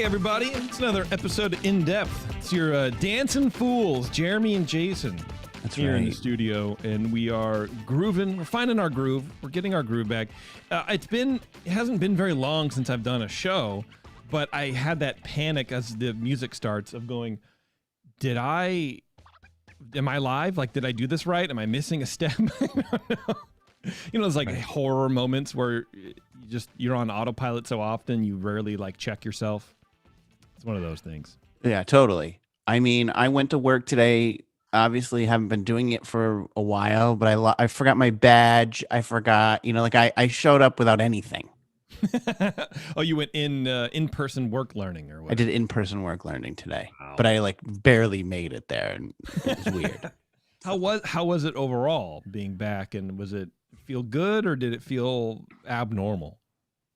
Hey everybody, it's another episode of In Depth. It's your dancing fools, Jeremy and Jason. That's here right. in the studio, and we are grooving. We're finding our groove. We're getting our groove back. It hasn't been very long since I've done a show, but I had that panic as the music starts of going, am I live? Like, did I do this right? Am I missing a step? I don't know. You know, there's like horror moments where you're on autopilot so often you rarely like check yourself. It's one of those things. Yeah, totally. I mean, I went to work today. Obviously, haven't been doing it for a while, but I forgot my badge. I forgot, I showed up without anything. Oh, you went in-person work learning or what? I did in-person work learning today, Wow. but I barely made it there, and it was weird. How was it overall being back, and was it feel good or did it feel abnormal?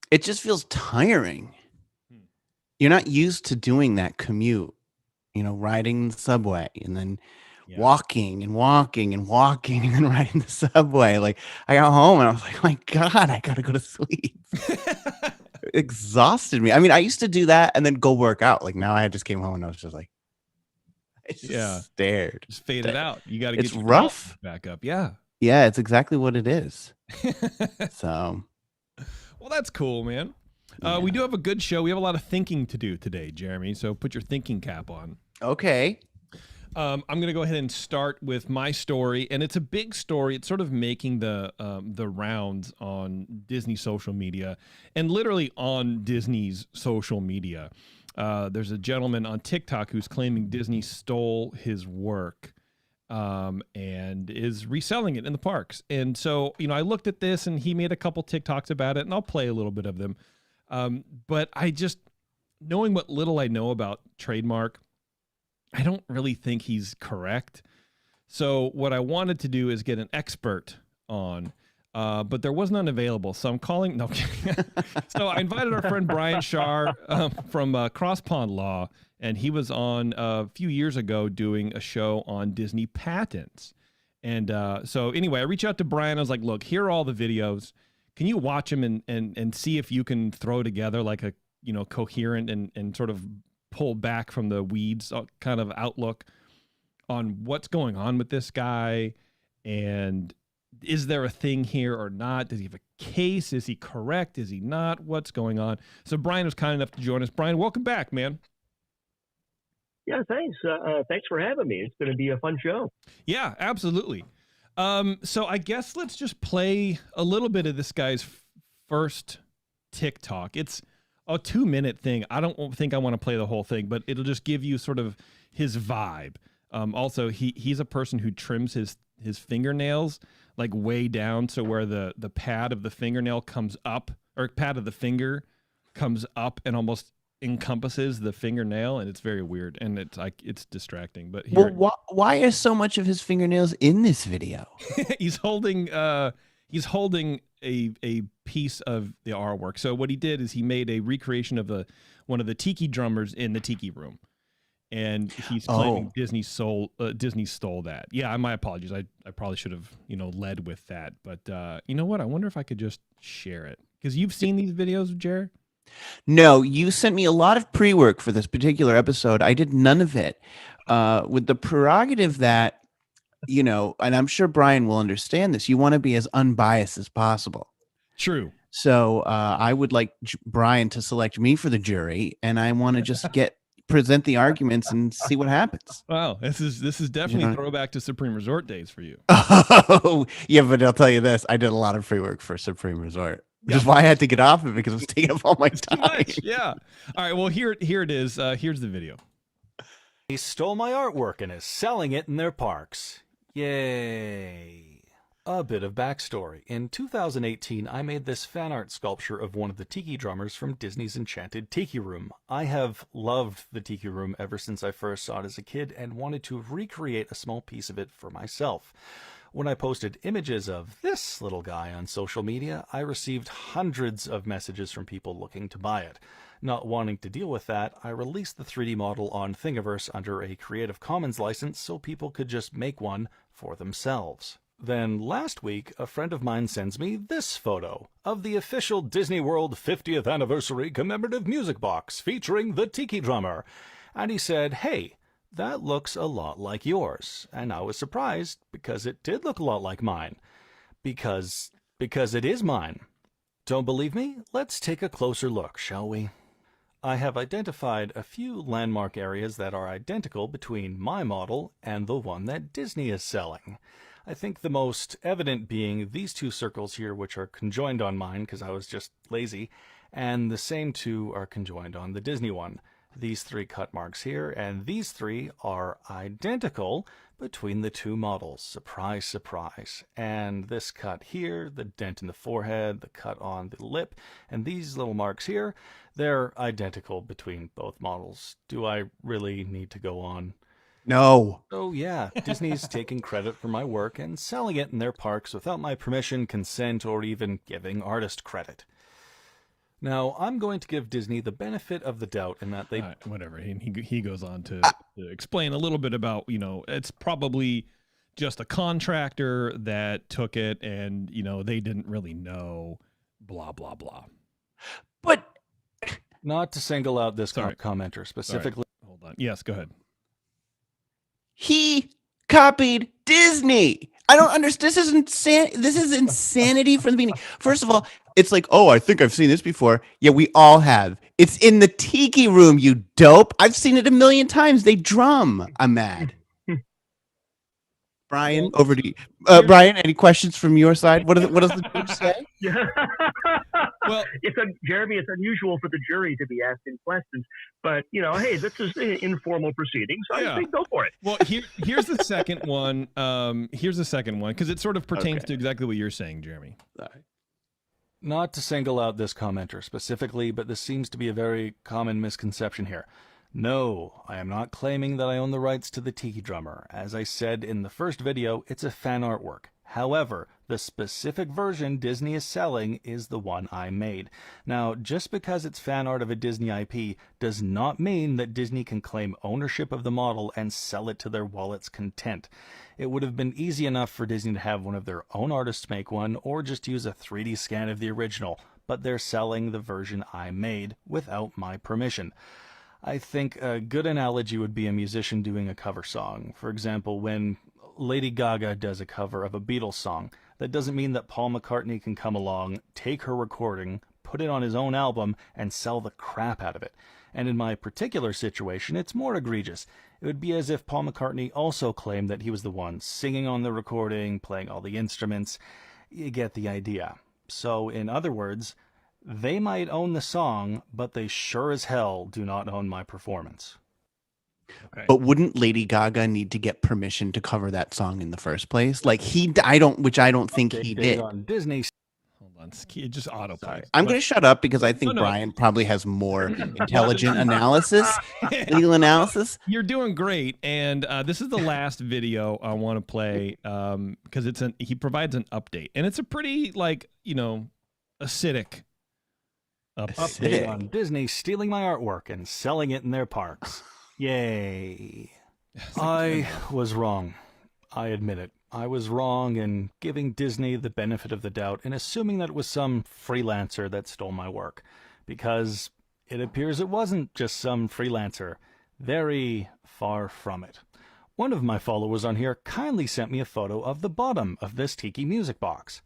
It just feels tiring. You're not used to doing that commute, riding the subway and then walking and walking and walking and then riding the subway. Like, I got home and I was like, oh my God, I got to go to sleep. It exhausted me. I mean, I used to do that and then go work out. Like, now I just came home and I was just like, I just stared. Just faded out. You got to get your rough back up. Yeah. Yeah, it's exactly what it is. So. Well, that's cool, man. We do have a good show. We have a lot of thinking to do today, Jeremy. So put your thinking cap on. Okay. I'm going to go ahead and start with my story, and it's a big story. It's sort of making the rounds on Disney social media, and literally on Disney's social media. There's a gentleman on TikTok who's claiming Disney stole his work and is reselling it in the parks. And so, I looked at this, and he made a couple TikToks about it, and I'll play a little bit of them. But knowing what little I know about trademark, I don't really think he's correct. So what I wanted to do is get an expert on, but there was none available. So I'm calling. No, so I invited our friend Brian Shar from Cross Pond Law, and he was on a few years ago doing a show on Disney patents. And so anyway, I reached out to Brian. I was like, look, here are all the videos. Can you watch them and see if you can throw together like a coherent and sort of pull back from the weeds kind of outlook on what's going on with this guy, and is there a thing here or not? Does he have a case? Is he correct? Is he not? What's going on? So Brian was kind enough to join us. Brian, welcome back, man. Yeah, thanks. Thanks for having me. It's going to be a fun show. Yeah, absolutely. So I guess let's just play a little bit of this guy's first TikTok. It's a 2-minute thing. I don't think I want to play the whole thing, but it'll just give you sort of his vibe. Also, he's a person who trims his fingernails like way down, so where the pad of the fingernail comes up, or pad of the finger comes up and almost encompasses the fingernail, and it's very weird, and it's distracting. But why is so much of his fingernails in this video? he's holding a piece of the artwork. So what he did is he made a recreation of one of the tiki drummers in the tiki room, and he's claiming Disney stole that. Yeah, my apologies. I probably should have led with that, but you know what? I wonder if I could just share it, because you've seen these videos, Jared. No, you sent me a lot of pre-work for this particular episode. I did none of it, with the prerogative that, and I'm sure Brian will understand this, you want to be as unbiased as possible. True. So I would like Brian to select me for the jury, and I want to just present the arguments and see what happens. Wow, this is definitely throwback to Supreme Resort days for you. Oh, yeah, but I'll tell you this. I did a lot of pre-work for Supreme Resort. Which is why I had to get off it, because it was taking up all my time. Too much, yeah. All right, well, here it is. Here's the video. He stole my artwork and is selling it in their parks. Yay. A bit of backstory. In 2018, I made this fan art sculpture of one of the tiki drummers from Disney's Enchanted Tiki Room. I have loved the Tiki Room ever since I first saw it as a kid and wanted to recreate a small piece of it for myself. When I posted images of this little guy on social media, I received hundreds of messages from people looking to buy it. Not wanting to deal with that, I released the 3D model on Thingiverse under a Creative Commons license so people could just make one for themselves. Then last week, a friend of mine sends me this photo of the official Disney World 50th Anniversary commemorative music box featuring the Tiki Drummer. And he said, "Hey, that looks a lot like yours." And I was surprised because it did look a lot like mine. Because it is mine. Don't believe me? Let's take a closer look, shall we? I have identified a few landmark areas that are identical between my model and the one that Disney is selling. I think the most evident being these two circles here, which are conjoined on mine because I was just lazy, and the same two are conjoined on the Disney one. These three cut marks here, and these three are identical between the two models. Surprise, surprise. And this cut here, the dent in the forehead, the cut on the lip, and these little marks here, they're identical between both models. Do I really need to go on? No. Oh yeah, Disney's taking credit for my work and selling it in their parks without my permission, consent, or even giving artist credit. Now, I'm going to give Disney the benefit of the doubt in that they... whatever. He goes on to explain a little bit about, it's probably just a contractor that took it and, they didn't really know, blah, blah, blah. But... Not to single out this commenter specifically. Hold on. Yes, go ahead. He copied Disney. I don't understand. This is insanity from the beginning. First of all, it's like, oh, I think I've seen this before. Yeah, we all have. It's in the Tiki Room, you dope. I've seen it a million times. They drum. I'm mad. Brian, over to you. Brian, any questions from your side? What does the judge say? Well, Jeremy, it's unusual for the jury to be asking questions, but hey, this is an informal proceeding, so I think go for it. Well, here's the second one. Here's the second one because it sort of pertains to exactly what you're saying, Jeremy. Sorry. Not to single out this commenter specifically, but this seems to be a very common misconception here. No, I am not claiming that I own the rights to the Tiki Drummer. As I said in the first video, it's a fan artwork. However, the specific version Disney is selling is the one I made. Now, just because it's fan art of a Disney IP does not mean that Disney can claim ownership of the model and sell it to their wallet's content. It would have been easy enough for Disney to have one of their own artists make one or just use a 3D scan of the original, but they're selling the version I made without my permission. I think a good analogy would be a musician doing a cover song. For example, when Lady Gaga does a cover of a Beatles song, that doesn't mean that Paul McCartney can come along, take her recording, put it on his own album, and sell the crap out of it. And in my particular situation, it's more egregious. It would be as if Paul McCartney also claimed that he was the one singing on the recording, playing all the instruments. You get the idea. So, in other words, they might own the song, but they sure as hell do not own my performance. Okay. But wouldn't Lady Gaga need to get permission to cover that song in the first place? Like I don't think he did. On Disney. Hold on, just autoplay. I'm going to shut up because I think Brian probably has more intelligent legal analysis. You're doing great, and this is the last video I want to play because he provides an update, and it's a pretty acidic. Update on Disney stealing my artwork and selling it in their parks. Yay. I was wrong. I admit it. I was wrong in giving Disney the benefit of the doubt and assuming that it was some freelancer that stole my work. Because it appears it wasn't just some freelancer. Very far from it. One of my followers on here kindly sent me a photo of the bottom of this Tiki music box.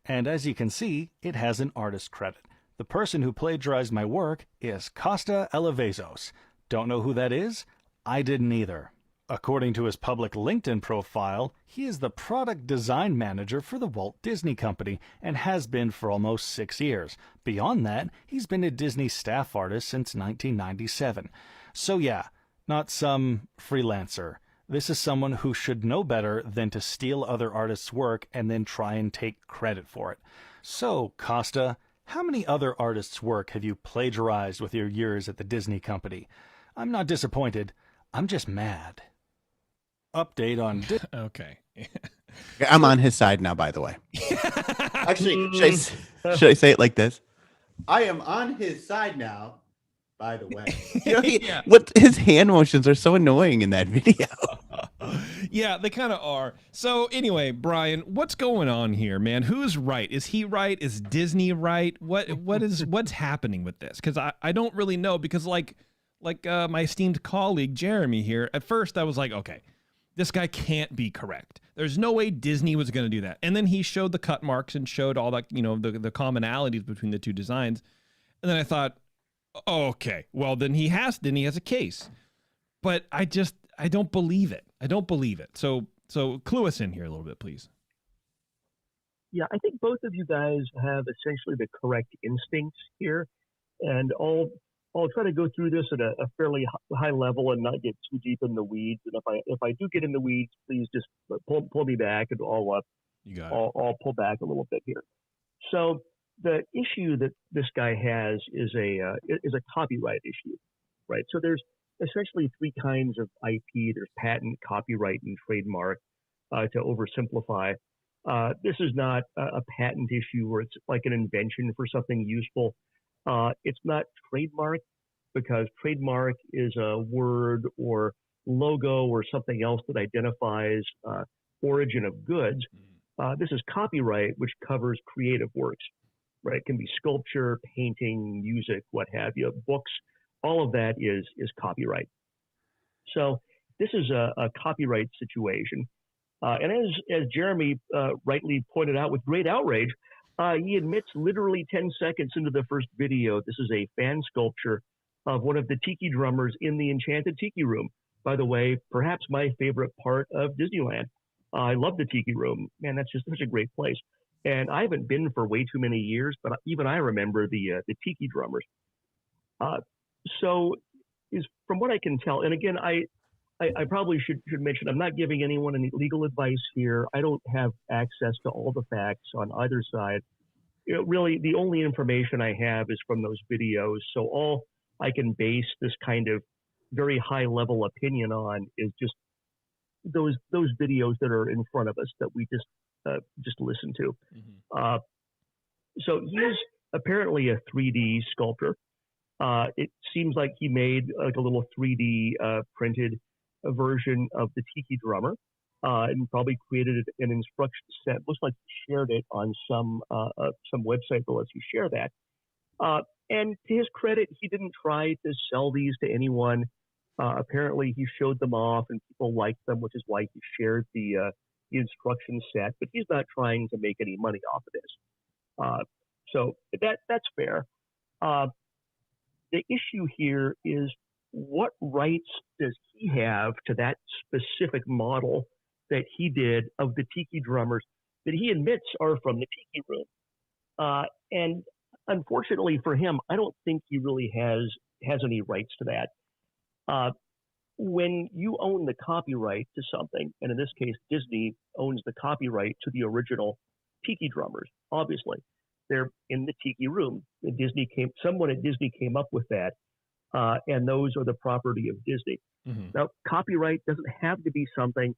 And as you can see, it has an artist credit. The person who plagiarized my work is Costa Elevezos. Don't know who that is? I didn't either. According to his public LinkedIn profile, he is the product design manager for the Walt Disney Company and has been for almost 6 years. Beyond that, he's been a Disney staff artist since 1997. So yeah, not some freelancer. This is someone who should know better than to steal other artists' work and then try and take credit for it. So, Costa, how many other artists' work have you plagiarized with your years at the Disney Company? I'm not disappointed. I'm just mad. Update on... Okay. I'm on his side now, by the way. Actually, should I say it like this? I am on his side now, by the way. What his hand motions are so annoying in that video. Yeah, they kind of are. So anyway, Brian, what's going on here, man? Who's right? Is he right? Is Disney right? What's happening with this? Because I don't really know. Because like my esteemed colleague Jeremy here, at first I was like, okay, this guy can't be correct. There's no way Disney was going to do that. And then he showed the cut marks and showed all that, the commonalities between the two designs. And then I thought, okay, well then he has a case. But I don't believe it. I don't believe it. So clue us in here a little bit, please. Yeah, I think both of you guys have essentially the correct instincts here, and I'll try to go through this at a fairly high level and not get too deep in the weeds. And if I do get in the weeds, please just pull me back, and I'll pull back a little bit here. So the issue that this guy has is a copyright issue, right? So there's essentially three kinds of IP. There's patent, copyright, and trademark, to oversimplify. This is not a patent issue where it's like an invention for something useful. It's not trademark, because trademark is a word or logo or something else that identifies origin of goods. This is copyright, which covers creative works, right? It can be sculpture, painting, music, what have you, books. All of that is copyright. So this is a copyright situation. And as Jeremy rightly pointed out with great outrage, he admits literally 10 seconds into the first video, this is a fan sculpture of one of the tiki drummers in the Enchanted Tiki Room. By the way, perhaps my favorite part of Disneyland. I love the Tiki Room. Man, that's just such a great place. And I haven't been for way too many years, but even I remember the tiki drummers. So from what I can tell, and again, I probably should mention, I'm not giving anyone any legal advice here. I don't have access to all the facts on either side. Really, the only information I have is from those videos. So all I can base this kind of very high level opinion on is just those videos that are in front of us that we just listened to. Mm-hmm. So he's apparently a 3D sculptor. It seems like he made like a little 3D printed version of the tiki drummer, and probably created an instruction set. Looks like he shared it on some website that lets you share that. And to his credit, he didn't try to sell these to anyone. Apparently, he showed them off, and people liked them, which is why he shared the instruction set. But he's not trying to make any money off of this. So that's fair. The issue here is, what rights does he have to that specific model that he did of the tiki drummers that he admits are from the Tiki Room? And unfortunately for him, I don't think he really has any rights to that. When you own the copyright to something, and in this case, Disney owns the copyright to the original tiki drummers, obviously. They're in the Tiki Room. Someone at Disney came up with that, and those are the property of Disney. Mm-hmm. Now, copyright doesn't have to be something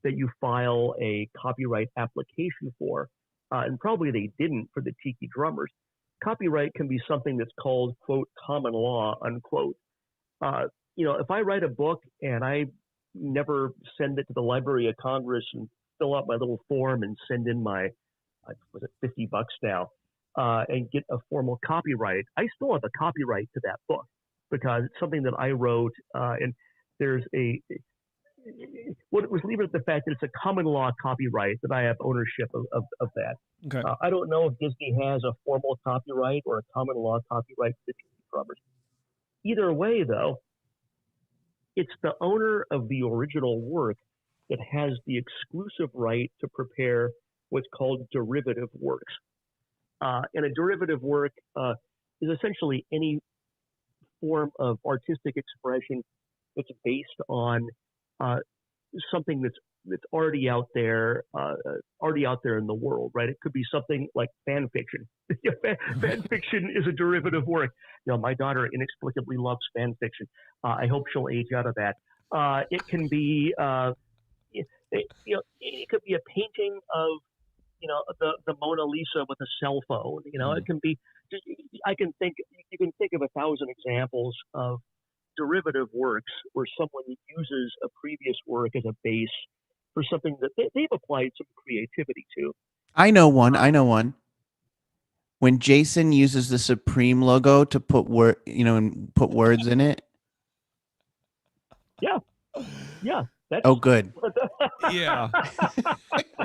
that you file a copyright application for, and probably they didn't for the Tiki drummers. Copyright can be something that's called, quote, common law, unquote. If I write a book and I never send it to the Library of Congress and fill out my little form and send in my, was it $50 now, and get a formal copyright, I still have a copyright to that book because it's something that I wrote, and there's let's leave it at the fact that it's a common law copyright that I have ownership of that. Okay. I don't know if Disney has a formal copyright or a common law copyright to the Tiki drummers. Either way, though, it's the owner of the original work that has the exclusive right to prepare what's called derivative works. And a derivative work is essentially any form of artistic expression that's based on something that's already out there in the world, right? It could be something like fan fiction. Fan fiction is a derivative work. My daughter inexplicably loves fan fiction. I hope she'll age out of that. It can be, it could be a painting of, the Mona Lisa with a cell phone. It can be. You can think of 1,000 examples of derivative works where someone uses a previous work as a base for something that they've applied some creativity to. I know one. When Jason uses the Supreme logo to put and put words in it. Yeah. That's, oh, good. Yeah.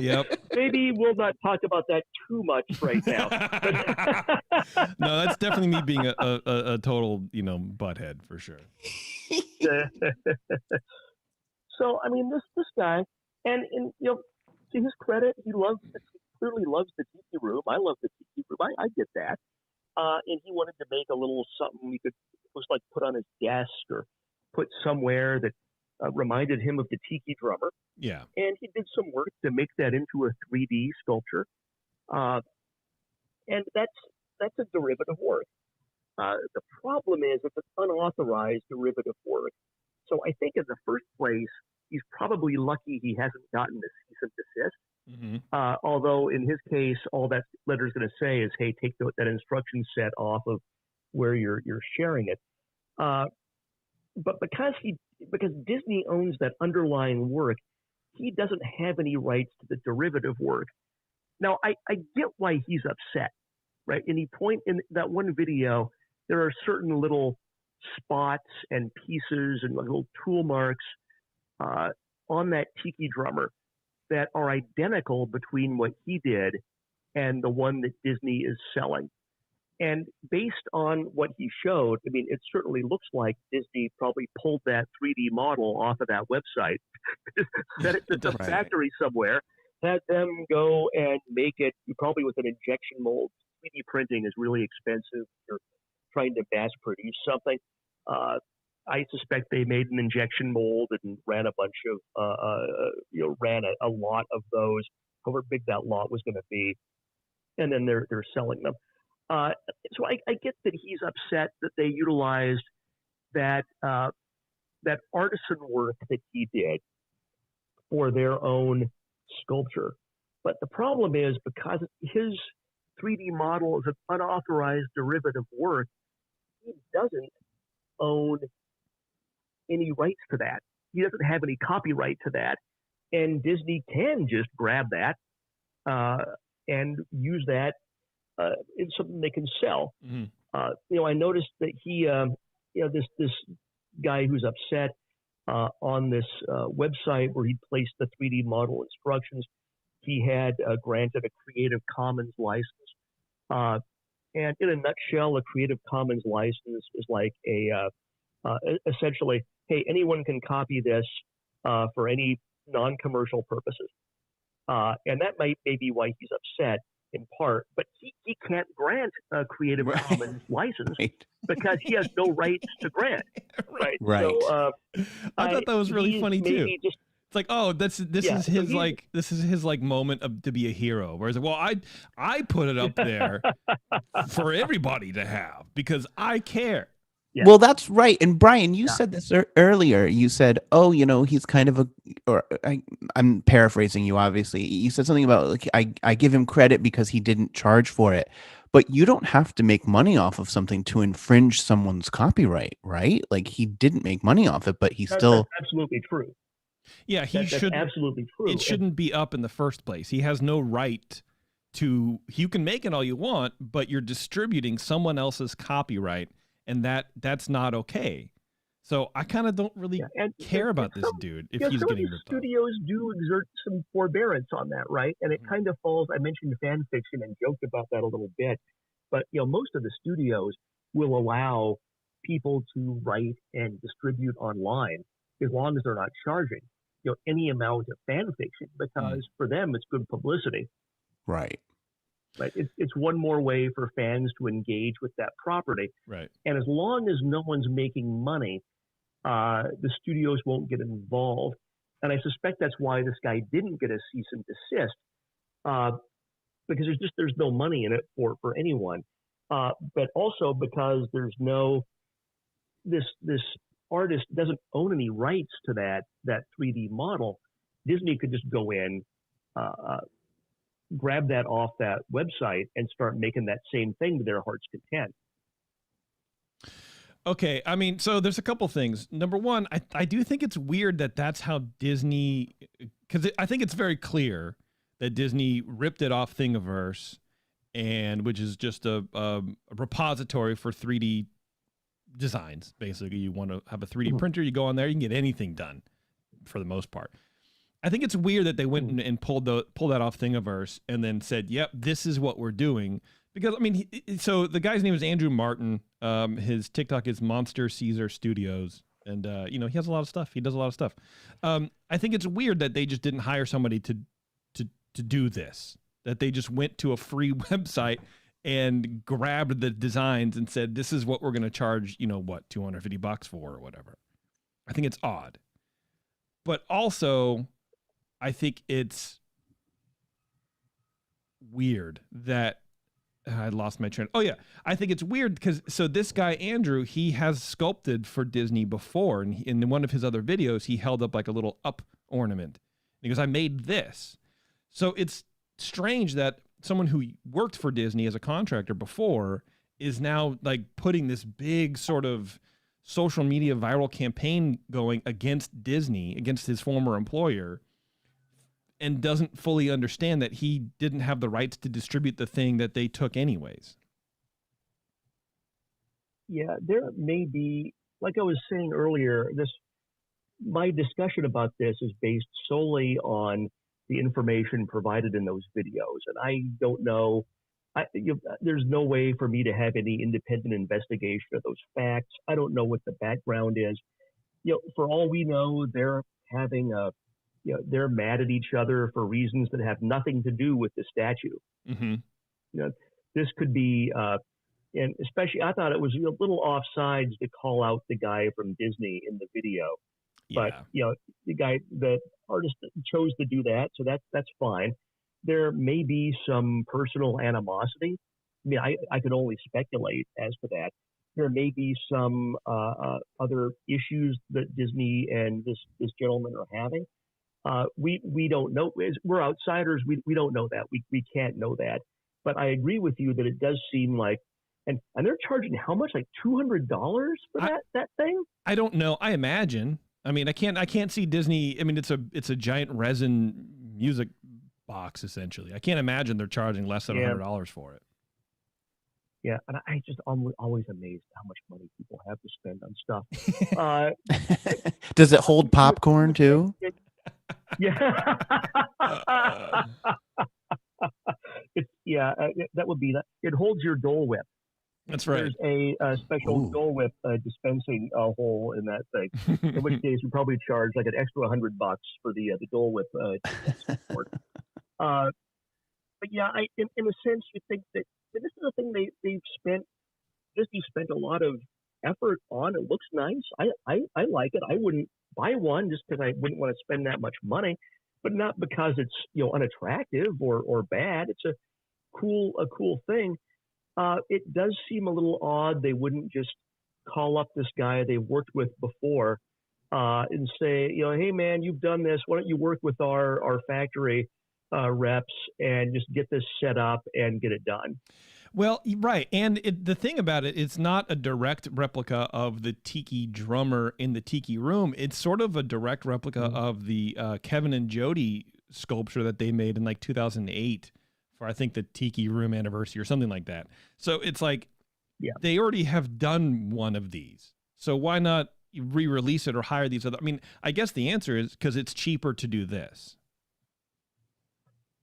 Yep. Maybe we'll not talk about that too much right now. No, that's definitely me being a total, butthead for sure. So, I mean, this guy, and to his credit, he clearly loves the tiki room. I love the tiki room. I get that. And he wanted to make a little something he could just like put on his desk or put somewhere that reminded him of the tiki drummer. Yeah. And he did some work to make that into a 3D sculpture. And that's a derivative work. The problem is it's an unauthorized derivative work. So I think in the first place, he's probably lucky he hasn't gotten the cease and desist. Mm-hmm. Although in his case, all that letter's going to say is, "Hey, take that instruction set off of where you're sharing it." But because Disney owns that underlying work, he doesn't have any rights to the derivative work. Now, I get why he's upset, right? And he in that one video, there are certain little spots and pieces and little tool marks on that tiki drummer that are identical between what he did and the one that Disney is selling. And based on what he showed, I mean, it certainly looks like Disney probably pulled that 3D model off of that website, set it to some factory somewhere, had them go and make it probably with an injection mold. 3D printing is really expensive. You're trying to mass produce something. I suspect they made an injection mold and ran a bunch of, ran a lot of those, however big that lot was going to be, and then they're selling them. So I get that he's upset that they utilized that artisan work that he did for their own sculpture. But the problem is, because his 3D model is an unauthorized derivative work, he doesn't own any rights to that. He doesn't have any copyright to that. And Disney can just grab that and use that in something they can sell. Mm-hmm. I noticed that he, this guy who's upset on this website where he placed the 3D model instructions, he had granted a Creative Commons license. And in a nutshell, a Creative Commons license is like essentially, hey, anyone can copy this for any non-commercial purposes. And that may be why he's upset in part, but he can't grant a Creative Commons license because he has no rights to grant. Right. So, I thought that was really funny too. It's like, oh, this is his moment to be a hero. Whereas, well, I put it up there for everybody to have because I care. Yeah. Well, that's right. And Brian, you said this earlier. You said, oh, he's kind of I'm paraphrasing you, obviously. You said something about, like, I give him credit because he didn't charge for it. But you don't have to make money off of something to infringe someone's copyright, right? Like, he didn't make money off it, but that's absolutely true. Yeah, that's absolutely true. It shouldn't be up in the first place. He has no right to. You can make it all you want, but you're distributing someone else's copyright. And that's not okay. So I kind of don't really care about this dude if he's getting ripped off. Studios do exert some forbearance on that, right? And it kind of falls. I mentioned fan fiction and joked about that a little bit, but most of the studios will allow people to write and distribute online as long as they're not charging any amount of fan fiction, because for them it's good publicity. Right. Right. It's one more way for fans to engage with that property. Right. And as long as no one's making money, the studios won't get involved. And I suspect that's why this guy didn't get a cease and desist, because there's no money in it for anyone. But also because there's this artist doesn't own any rights to that 3D model. Disney could just go in, grab that off that website and start making that same thing to their heart's content. Okay, I mean, so there's a couple things. Number one, I do think it's weird that that's how Disney because I think it's very clear that Disney ripped it off Thingiverse, and which is just a repository for 3D designs. Basically, you want to have a 3D printer, you go on there, you can get anything done for the most part. I think it's weird that they went and pulled that off Thingiverse and then said, "Yep, this is what we're doing." Because I mean, so the guy's name is Andrew Martin. His TikTok is Monster Caesar Studios, and he has a lot of stuff. He does a lot of stuff. I think it's weird that they just didn't hire somebody to do this. That they just went to a free website and grabbed the designs and said, "This is what we're going to charge." $250 for or whatever. I think it's odd, but also, I think it's weird that I lost my train. Oh yeah, I think it's weird because this guy Andrew, he has sculpted for Disney before, and in one of his other videos, he held up like a little up ornament. He goes, "I made this." So it's strange that someone who worked for Disney as a contractor before is now like putting this big sort of social media viral campaign going against Disney, against his former employer, and doesn't fully understand that he didn't have the rights to distribute the thing that they took anyways. Yeah, there may be, like I was saying earlier, my discussion about this is based solely on the information provided in those videos. And I don't know, there's no way for me to have any independent investigation of those facts. I don't know what the background is. For all we know, they're having they're mad at each other for reasons that have nothing to do with the statue. Mm-hmm. This could be, and especially, I thought it was a little offsides to call out the guy from Disney in the video. But the artist chose to do that, so that's fine. There may be some personal animosity. I mean, I can only speculate as to that. There may be some other issues that Disney and this gentleman are having. We don't know. We're outsiders. We don't know that. We can't know that. But I agree with you that it does seem like, and they're charging how much? Like $200 for that thing? I don't know. I imagine. I mean, I can't see Disney. I mean, it's a giant resin music box essentially. I can't imagine they're charging less than $100 for it. Yeah, and I just I'm always amazed how much money people have to spend on stuff. Does it hold popcorn too? Yeah. That would be that. It holds your Dole Whip. That's right. There's a special Dole Whip dispensing hole in that thing. In which case, we probably charge like an extra $100 for the Dole Whip support. But yeah, in a sense, you think that this is a thing Disney spent a lot of effort on. It looks nice. I like it. I wouldn't buy one just because I wouldn't want to spend that much money, but not because it's unattractive or bad. It's a cool thing. It does seem a little odd they wouldn't just call up this guy they've worked with before and say, hey man, you've done this. Why don't you work with our factory reps and just get this set up and get it done? Well, right. And the thing about it, it's not a direct replica of the Tiki drummer in the Tiki room. It's sort of a direct replica of the Kevin and Jody sculpture that they made in like 2008 for, I think, the Tiki room anniversary or something like that. So it's like they already have done one of these. So why not re-release it or hire these other? I mean, I guess the answer is because it's cheaper to do this.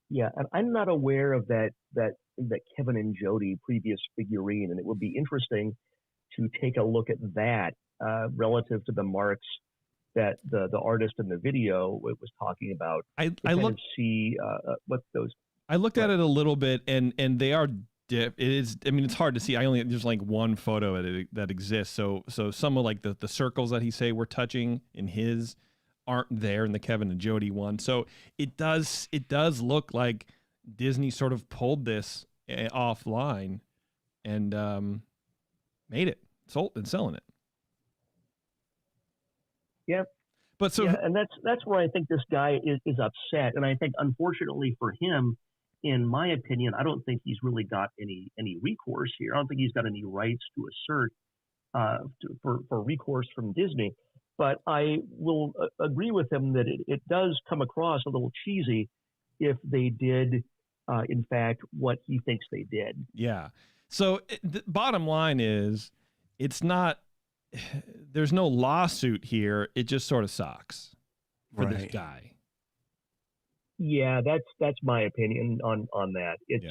Yeah, and I'm not aware of that Kevin and Jody previous figurine, and it would be interesting to take a look at that relative to the marks that the artist in the video was talking about. I see what those. I looked at it a little bit, and they are. It is. I mean, it's hard to see. There's like one photo that exists. So some of like the circles that he say we're touching in his aren't there in the Kevin and Jody one. So it does look like Disney sort of pulled this offline and made it, sold and selling it. Yeah. But and that's where I think this guy is upset. And I think unfortunately for him, in my opinion, I don't think he's really got any recourse here. I don't think he's got any rights to assert for recourse from Disney. but I will agree with him that it does come across a little cheesy if they did, in fact, what he thinks they did. Yeah. So the bottom line is, it's not. There's no lawsuit here. It just sort of sucks for this guy. Yeah, that's my opinion on that. It's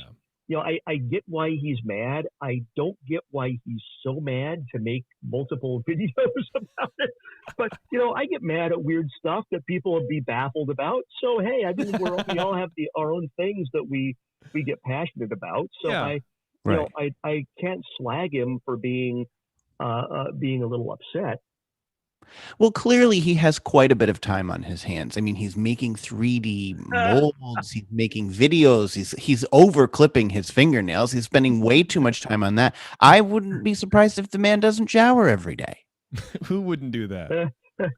I get why he's mad. I don't get why he's so mad to make multiple videos about it. But I get mad at weird stuff that people would be baffled about. So hey, I mean, we all have our own things that we get passionate about. So I can't slag him for being a little upset. Well, clearly he has quite a bit of time on his hands. I mean, he's making 3D molds, he's making videos, he's over clipping his fingernails, he's spending way too much time on that. I wouldn't be surprised if the man doesn't shower every day. Who wouldn't do that? Well,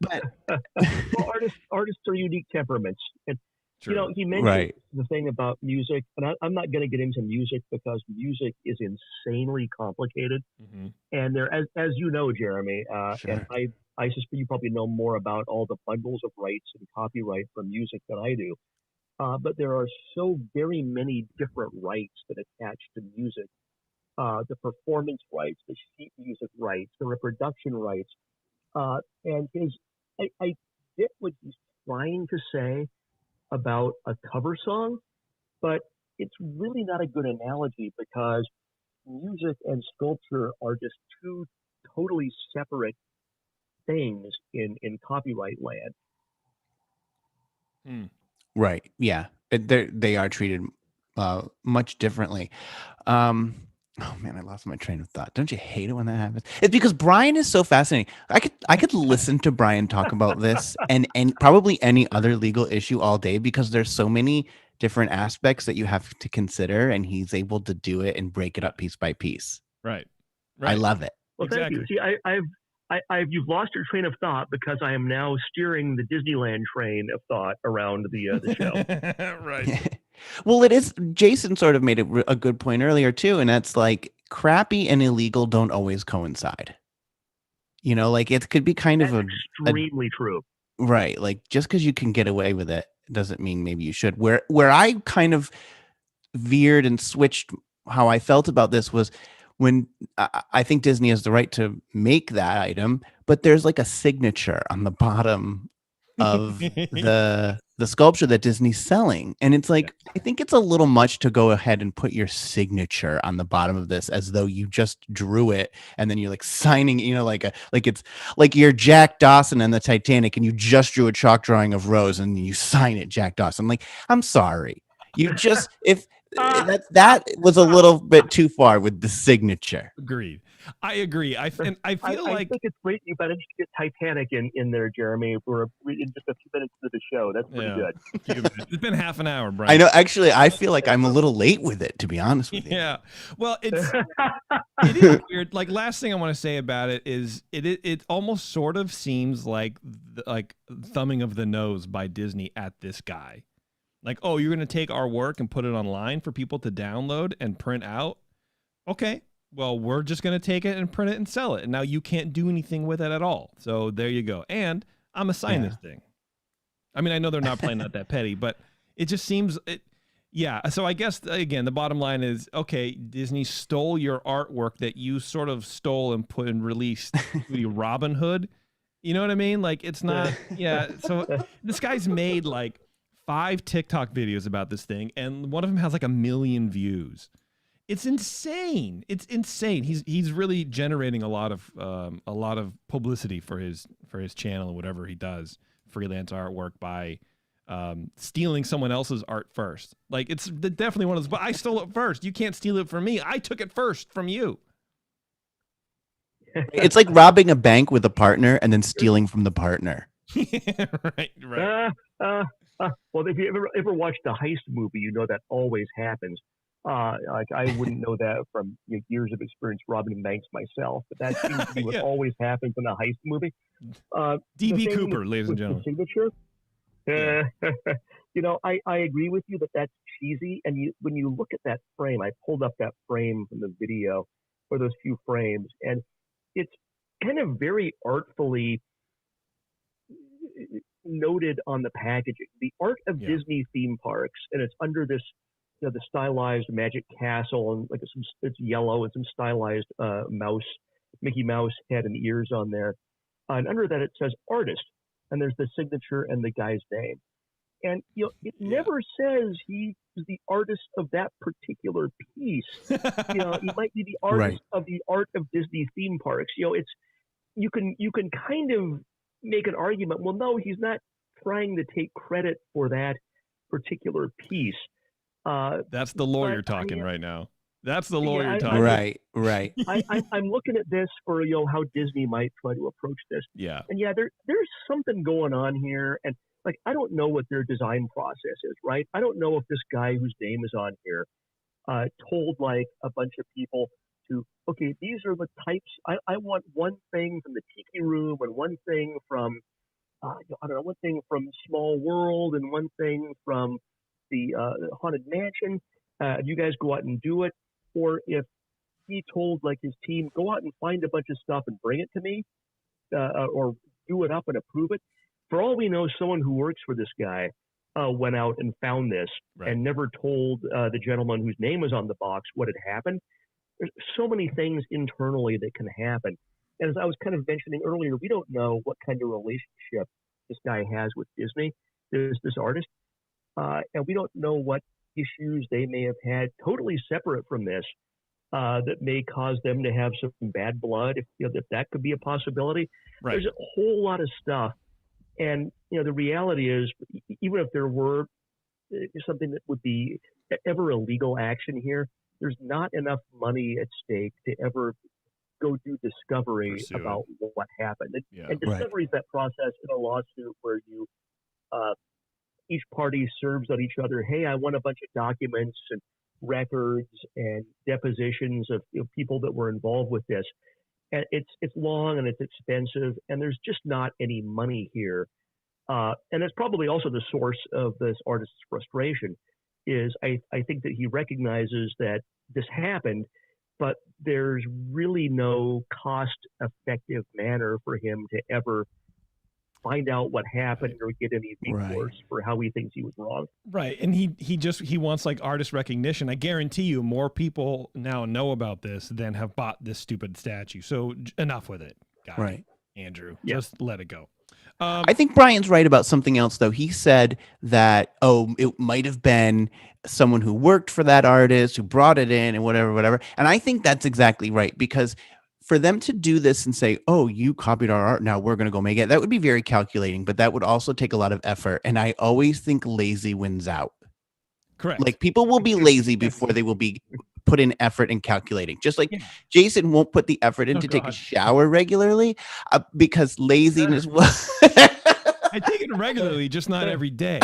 artists are unique temperaments. And, he mentioned the thing about music, and I'm not going to get into music because music is insanely complicated. Mm-hmm. And there, as you know, Jeremy, and I suspect you probably know more about all the bundles of rights and copyright for music than I do. But there are so very many different rights that attach to music. The performance rights, the sheet music rights, the reproduction rights. And I get what he's trying to say about a cover song, but it's really not a good analogy because music and sculpture are just two totally separate things in copyright land. Right. Yeah. They are treated much differently. Oh man, I lost my train of thought. Don't you hate it when that happens? It's because Brian is so fascinating. I could listen to Brian talk about this and probably any other legal issue all day because there's so many different aspects that you have to consider, and he's able to do it and break it up piece by piece. Right. I love it. Well, thank you. See, you've lost your train of thought because I am now steering the Disneyland train of thought around the show. Right. Well, it is. Jason sort of made a good point earlier too, and that's like crappy and illegal don't always coincide. Like it could be kind of extremely true. Right. Like just because you can get away with it doesn't mean maybe you should. Where I kind of veered and switched how I felt about this was when I think Disney has the right to make that item, but there's like a signature on the bottom of the sculpture that Disney's selling. And it's like, I think it's a little much to go ahead and put your signature on the bottom of this as though you just drew it and then you're like signing, like it's like you're Jack Dawson in the Titanic and you just drew a chalk drawing of Rose and you sign it Jack Dawson. Like, I'm sorry. You just, if that was a little bit too far with the signature. Agreed. I agree. I feel like I think it's great you managed to get Titanic in there, Jeremy. We're in just a few minutes into the show. That's pretty good. It's been half an hour, Brian. I know. Actually, I feel like I'm a little late with it, to be honest with you. Yeah. Well, it is weird. Like, last thing I want to say about it is it almost sort of seems like thumbing of the nose by Disney at this guy. Like, oh, you're going to take our work and put it online for people to download and print out? Okay. Well, we're just going to take it and print it and sell it. And now you can't do anything with it at all. So there you go. And I'm going to sign this thing. I mean, I know they're not playing that petty, but it just seems... So I guess, again, the bottom line is, okay, Disney stole your artwork that you sort of stole and put and released to Robin Hood. You know what I mean? Like, it's not... Yeah. So this guy's made, like, 5 TikTok videos about this thing, and one of them has, like, 1 million views. It's insane. It's insane. He's really generating a lot of publicity for his channel and whatever he does, freelance artwork, by stealing someone else's art first. Like, it's definitely one of those. But I stole it first. You can't steal it from me. I took it first from you. It's like robbing a bank with a partner and then stealing from the partner. Right. Well, if you ever watched the Heist movie, you know that always happens. Like, I wouldn't know that from years of experience robbing banks myself, but that seems to be what always happens in a heist movie. D.B. Cooper, ladies and gentlemen. Signature. I agree with you that that's cheesy. And when you look at that frame, I pulled up that frame from the video, or those few frames, and it's kind of very artfully noted on the packaging. The art of Disney theme parks, and it's under this, the stylized Magic Castle, and like it's yellow and some stylized Mickey Mouse head and ears on there. And under that it says artist, and there's the signature and the guy's name. And it never says he's the artist of that particular piece. He might be the artist of the art of Disney theme parks. It's you can kind of make an argument. Well, no, he's not trying to take credit for that particular piece. That's the lawyer talking right now. That's the lawyer talking. Right. I'm looking at this for how Disney might try to approach this. Yeah. And there's something going on here, and like I don't know what their design process is, right? I don't know if this guy whose name is on here told like a bunch of people to, okay, these are the types. I want one thing from the Tiki Room and one thing from one thing from Small World and one thing from the Haunted Mansion. You guys go out and do it. Or if he told like his team, go out and find a bunch of stuff and bring it to me, or do it up and approve it. For all we know, someone who works for this guy went out and found this and never told the gentleman whose name was on the box what had happened. There's so many things internally that can happen. And as I was kind of mentioning earlier, we don't know what kind of relationship this guy has with Disney, this artist. And we don't know what issues they may have had totally separate from this that may cause them to have some bad blood, if that could be a possibility. There's a whole lot of stuff. And, the reality is, even if there were something that would be ever a legal action here, there's not enough money at stake to ever go do discovery about what happened. And discovery is that process in a lawsuit where you each party serves on each other. Hey, I want a bunch of documents and records and depositions of people that were involved with this. And it's long and it's expensive, and there's just not any money here. And it's probably also the source of this artist's frustration. Is I think that he recognizes that this happened, but there's really no cost-effective manner for him to ever find out what happened or get any recourse for how he thinks he was wrong. Right. And he wants like artist recognition. I guarantee you more people now know about this than have bought this stupid statue. So enough with it. Andrew, just let it go. I think Brian's right about something else, though. He said that, it might have been someone who worked for that artist, who brought it in and whatever. And I think that's exactly right, because for them to do this and say, oh, you copied our art, now we're going to go make it, that would be very calculating, but that would also take a lot of effort. And I always think lazy wins out. Correct. Like people will be lazy before they will be put in effort in calculating. Just like Jason won't put the effort in to take a shower regularly because laziness was. I take it regularly, just not every day.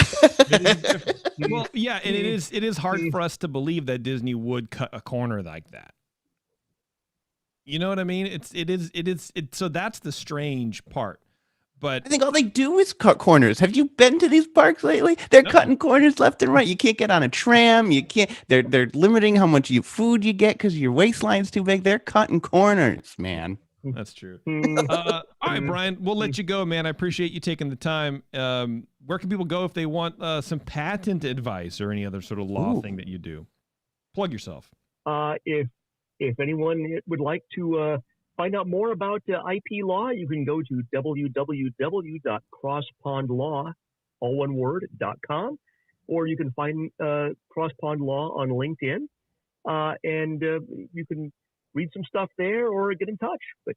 Well, yeah, and it is hard for us to believe that Disney would cut a corner like that. You know what I mean? It is. So that's the strange part. But I think all they do is cut corners. Have you been to these parks lately? They're cutting corners left and right. You can't get on a tram. You can't. They're limiting how much food you get because your waistline's too big. They're cutting corners, man. That's true. All right, Brian, we'll let you go, man. I appreciate you taking the time. Where can people go if they want some patent advice or any other sort of law thing that you do? Plug yourself. If anyone would like to find out more about IP law, you can go to www.crosspondlaw.com, or you can find Cross Pond Law on LinkedIn, and you can read some stuff there or get in touch. But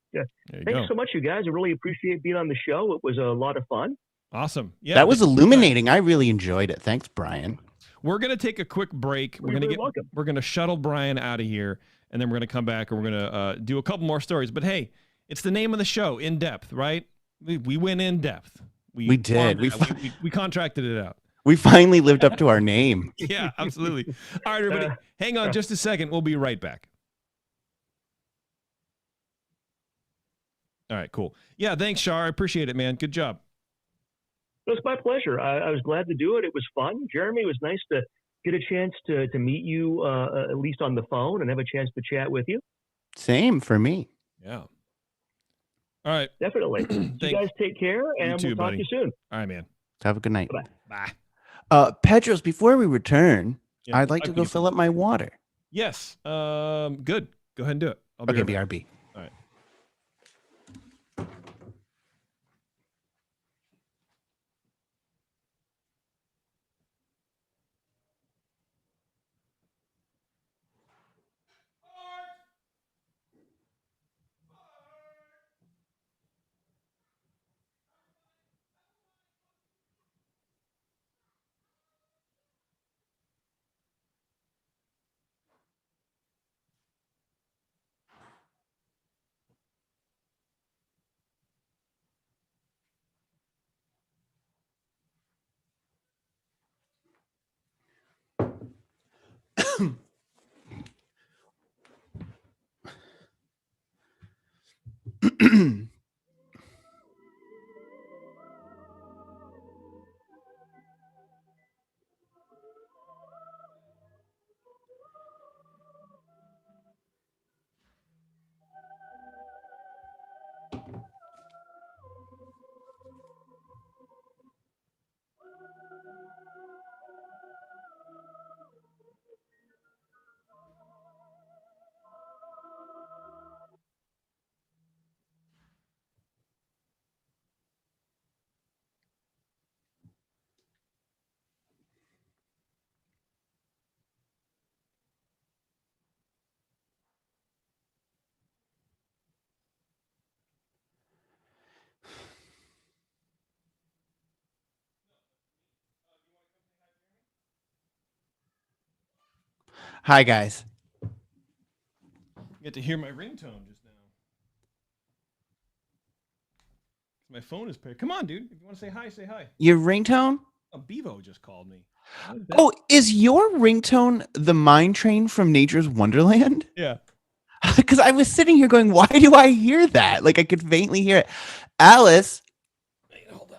thanks so much, you guys. I really appreciate being on the show. It was a lot of fun. Awesome. Yeah, that was illuminating. I really enjoyed it. Thanks, Brian. We're going to take a quick break. We're going to shuttle Brian out of here, and then we're going to come back and we're going to do a couple more stories. But hey, it's the name of the show, In Depth, right? We went in depth. We did. We contracted it out. We finally lived up to our name. Yeah, absolutely. All right, everybody, hang on just a second. We'll be right back. All right, cool. Yeah, thanks, Shar. I appreciate it, man. Good job. It was my pleasure. I was glad to do it. It was fun. Jeremy, it was nice to get a chance to meet you, at least on the phone, and have a chance to chat with you. Same for me. Yeah. All right. Definitely. You guys take care, and too, we'll talk buddy. to you soon. All right, man. Have a good night. Bye. Petros, before we return, Yeah, I'd like to go fill up my water. Yes. Good. Go ahead and do it. I'll be Okay, right back. BRB. All right. Hi, guys. You get to hear my ringtone just now. My phone is paired. Come on, dude. If you want to say hi, say hi. Your ringtone? Oh, Bevo just called me. Oh, is your ringtone the mine train from Nature's Wonderland? Yeah. Because I was sitting here going, why do I hear that? Like I could faintly hear it. Alice. Wait, hold on.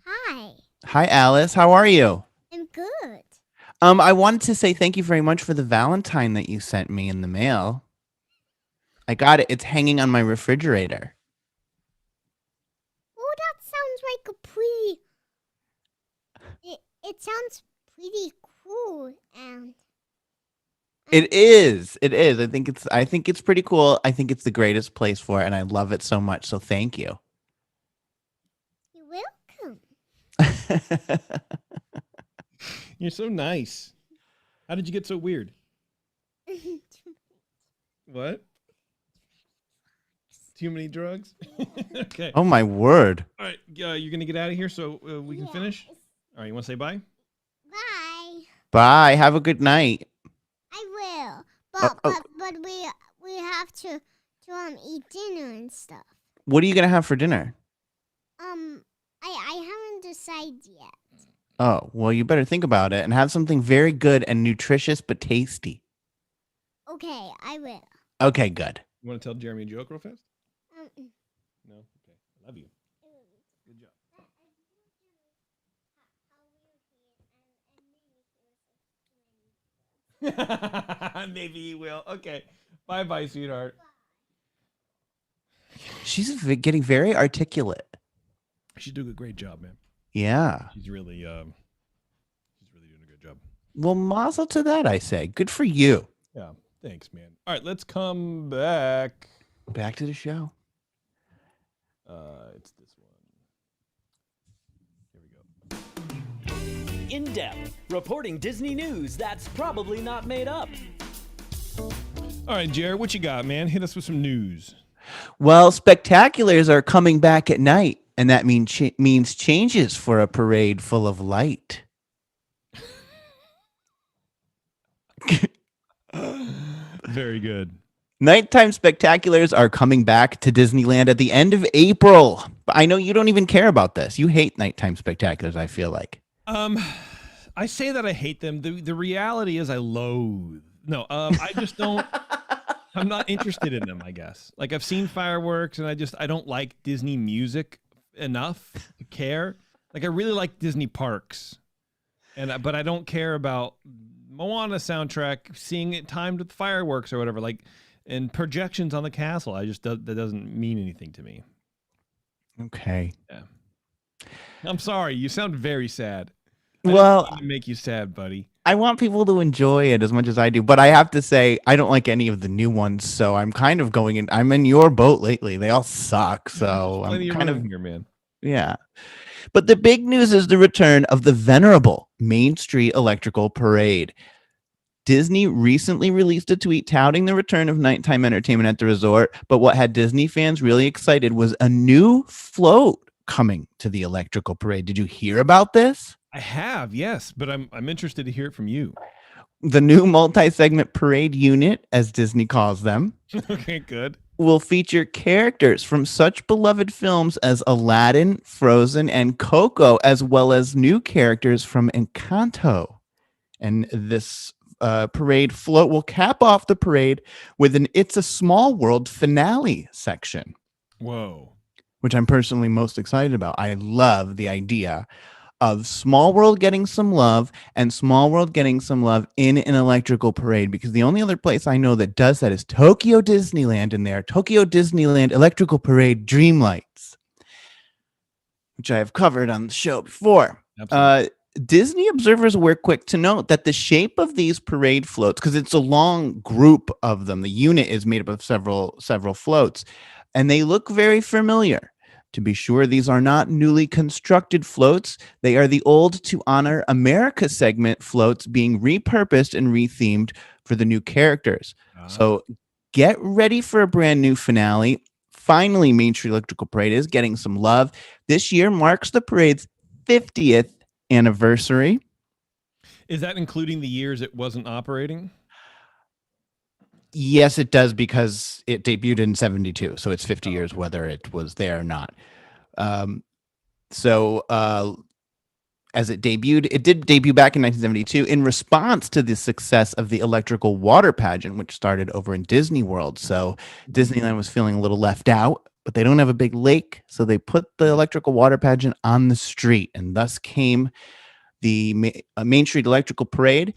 Hi. Hi, Alice. How are you? I'm good. I wanted to say thank you very much for the Valentine that you sent me in the mail. I got it. It's hanging on my refrigerator. Oh, that sounds like a pretty... It sounds pretty cool, and... It is. It is. I think it's pretty cool. I think it's the greatest place for it, and I love it so much. So thank you. You're welcome. You're so nice. How did you get so weird? What? Too many drugs? Okay. Oh my word. All right. You're going to get out of here so we can finish? All right. You want to say bye? Bye. Bye. Have a good night. I will. But we have to eat dinner and stuff. What are you gonna have for dinner? I haven't decided yet. Oh, well, you better think about it and have something very good and nutritious but tasty. Okay, I will. Okay, good. You want to tell Jeremy a joke real fast? No? Okay. I love you. Good job. Maybe he will. Okay. Bye-bye, sweetheart. She's getting very articulate. She's doing a great job, man. Yeah. She's really doing a good job. Well, mazel to that, I say. Good for you. Yeah. Thanks, man. All right, let's come back. Back to the show. It's this one. Here we go. In depth, reporting Disney news that's probably not made up. All right, Jared, what you got, man? Hit us with some news. Well, spectaculars are coming back at night, and that means changes for a parade full of light. Very good. Nighttime spectaculars are coming back to Disneyland at the end of April. But I know you don't even care about this. You hate nighttime spectaculars, I feel like. I say that I hate them. The reality is I loathe. No, I just don't. I'm not interested in them, I guess. Like I've seen fireworks and I don't like Disney music enough to care. Like I really like Disney parks. But I don't care about Moana soundtrack, seeing it timed with fireworks or whatever. Like and projections on the castle. That doesn't mean anything to me. Okay. Yeah. I'm sorry. You sound very sad. Well, I didn't mean to make you sad, buddy. I want people to enjoy it as much as I do, but I have to say I don't like any of the new ones, so I'm kind of going in. I'm in your boat lately. They all suck, so I'm kind of here, man. yeah. But the big news is the return of the Venerable Main Street Electrical Parade. Disney recently released a tweet touting the return of nighttime entertainment at the resort, but what had Disney fans really excited was a new float coming to the electrical parade. Did you hear about this? I have, yes, but I'm interested to hear it from you. The new multi-segment parade unit, as Disney calls them, okay, good, will feature characters from such beloved films as Aladdin, Frozen, and Coco, as well as new characters from Encanto. And this parade float will cap off the parade with an It's a Small World finale section. Whoa. Which I'm personally most excited about. I love the idea of Small World getting some love and Small World getting some love in an electrical parade, because the only other place I know that does that is Tokyo Disneyland in there. Tokyo Disneyland Electrical Parade Dreamlights, which I have covered on the show before. Disney observers were quick to note that the shape of these parade floats, because it's a long group of them, the unit is made up of several floats, and they look very familiar. To be sure, these are not newly constructed floats. They are the old To Honor America segment floats being repurposed and rethemed for the new characters. So get ready for a brand new finale. Finally, Main Street Electrical Parade is getting some love. This year marks the parade's 50th anniversary. Is that including the years it wasn't operating? Yes, it does, because it debuted in 72, so it's 50 years whether it was there or not. As it debuted, it did debut back in 1972 in response to the success of the electrical water pageant, which started over in Disney World. So Disneyland was feeling a little left out, but they don't have a big lake, so they put the electrical water pageant on the street, and thus came the Main Street Electrical Parade.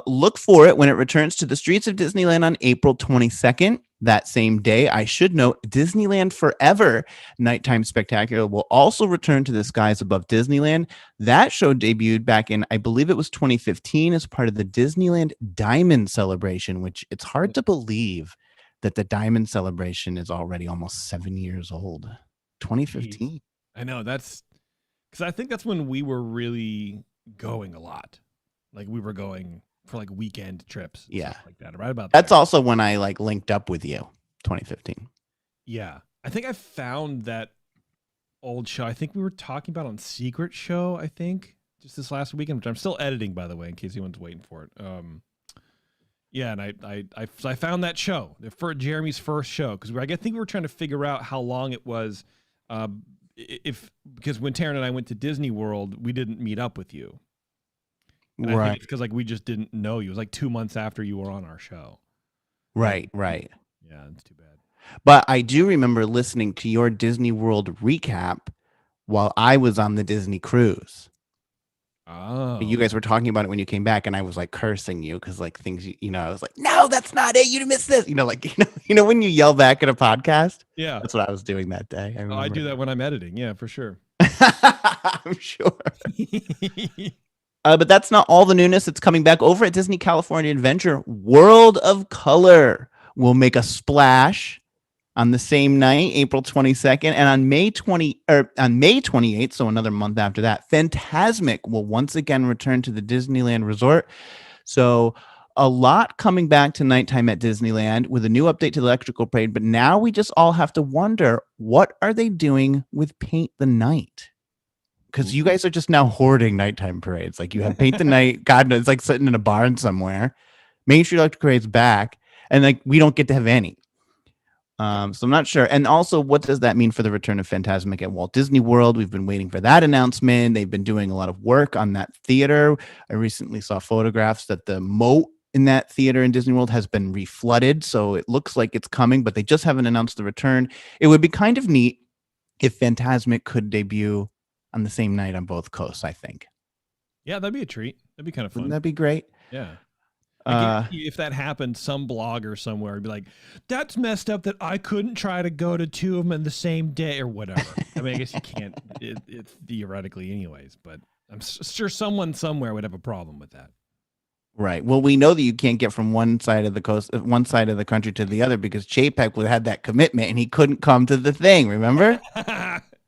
Look for it when it returns to the streets of Disneyland on April 22nd. That same day, I should note, Disneyland Forever Nighttime Spectacular will also return to the skies above Disneyland. That show debuted back in, I believe it was 2015, as part of the Disneyland Diamond Celebration, which it's hard to believe that the Diamond Celebration is already almost 7 years old. 2015. Jeez. I know, that's because I think that's when we were really going a lot. Like we were going for like weekend trips. Yeah. Like that. Right about That's there. also when I linked up with you, 2015. Yeah. I think I found that old show. I think we were talking about on Secret Show, I think, just this last weekend, which I'm still editing, by the way, in case anyone's waiting for it. Yeah, and I found that show for Jeremy's first show, because I think we were trying to figure out how long it was, because when Taryn and I went to Disney World, we didn't meet up with you. And I think it's because we just didn't know you. It was like 2 months after you were on our show. Right. Yeah, it's too bad. But I do remember listening to your Disney World recap while I was on the Disney cruise. Oh. You guys were talking about it when you came back, and I was cursing you because things, I was like, no, that's not it. You missed this. When you yell back at a podcast. Yeah, that's what I was doing that day. I do that when I'm editing. Yeah, for sure. I'm sure. But that's not all the newness that's coming back. Over at Disney California Adventure, World of Color will make a splash on the same night, April 22nd, and on May 28th, so another month after that, Phantasmic will once again return to the Disneyland Resort. So a lot coming back to nighttime at Disneyland with a new update to the Electrical Parade. But now we just all have to wonder, what are they doing with Paint the Night? Because you guys are just now hoarding nighttime parades. You have Paint the Night, God knows, it's sitting in a barn somewhere. Main Street Electric Parade's back, and we don't get to have any. So I'm not sure. And also, what does that mean for the return of Phantasmic at Walt Disney World? We've been waiting for that announcement. They've been doing a lot of work on that theater. I recently saw photographs that the moat in that theater in Disney World has been reflooded, so it looks like it's coming, but they just haven't announced the return. It would be kind of neat if Phantasmic could debut on the same night on both coasts, I think. Yeah, that'd be a treat. That'd be kind of fun. Wouldn't that be great? Yeah. I guarantee you if that happened, some blogger somewhere would be like, that's messed up that I couldn't try to go to 2 of them in the same day or whatever. I mean, I guess you can't it theoretically anyways, but I'm sure someone somewhere would have a problem with that. Right. Well, we know that you can't get from one side of the coast, one side of the country to the other because Chapek had that commitment and he couldn't come to the thing. Remember?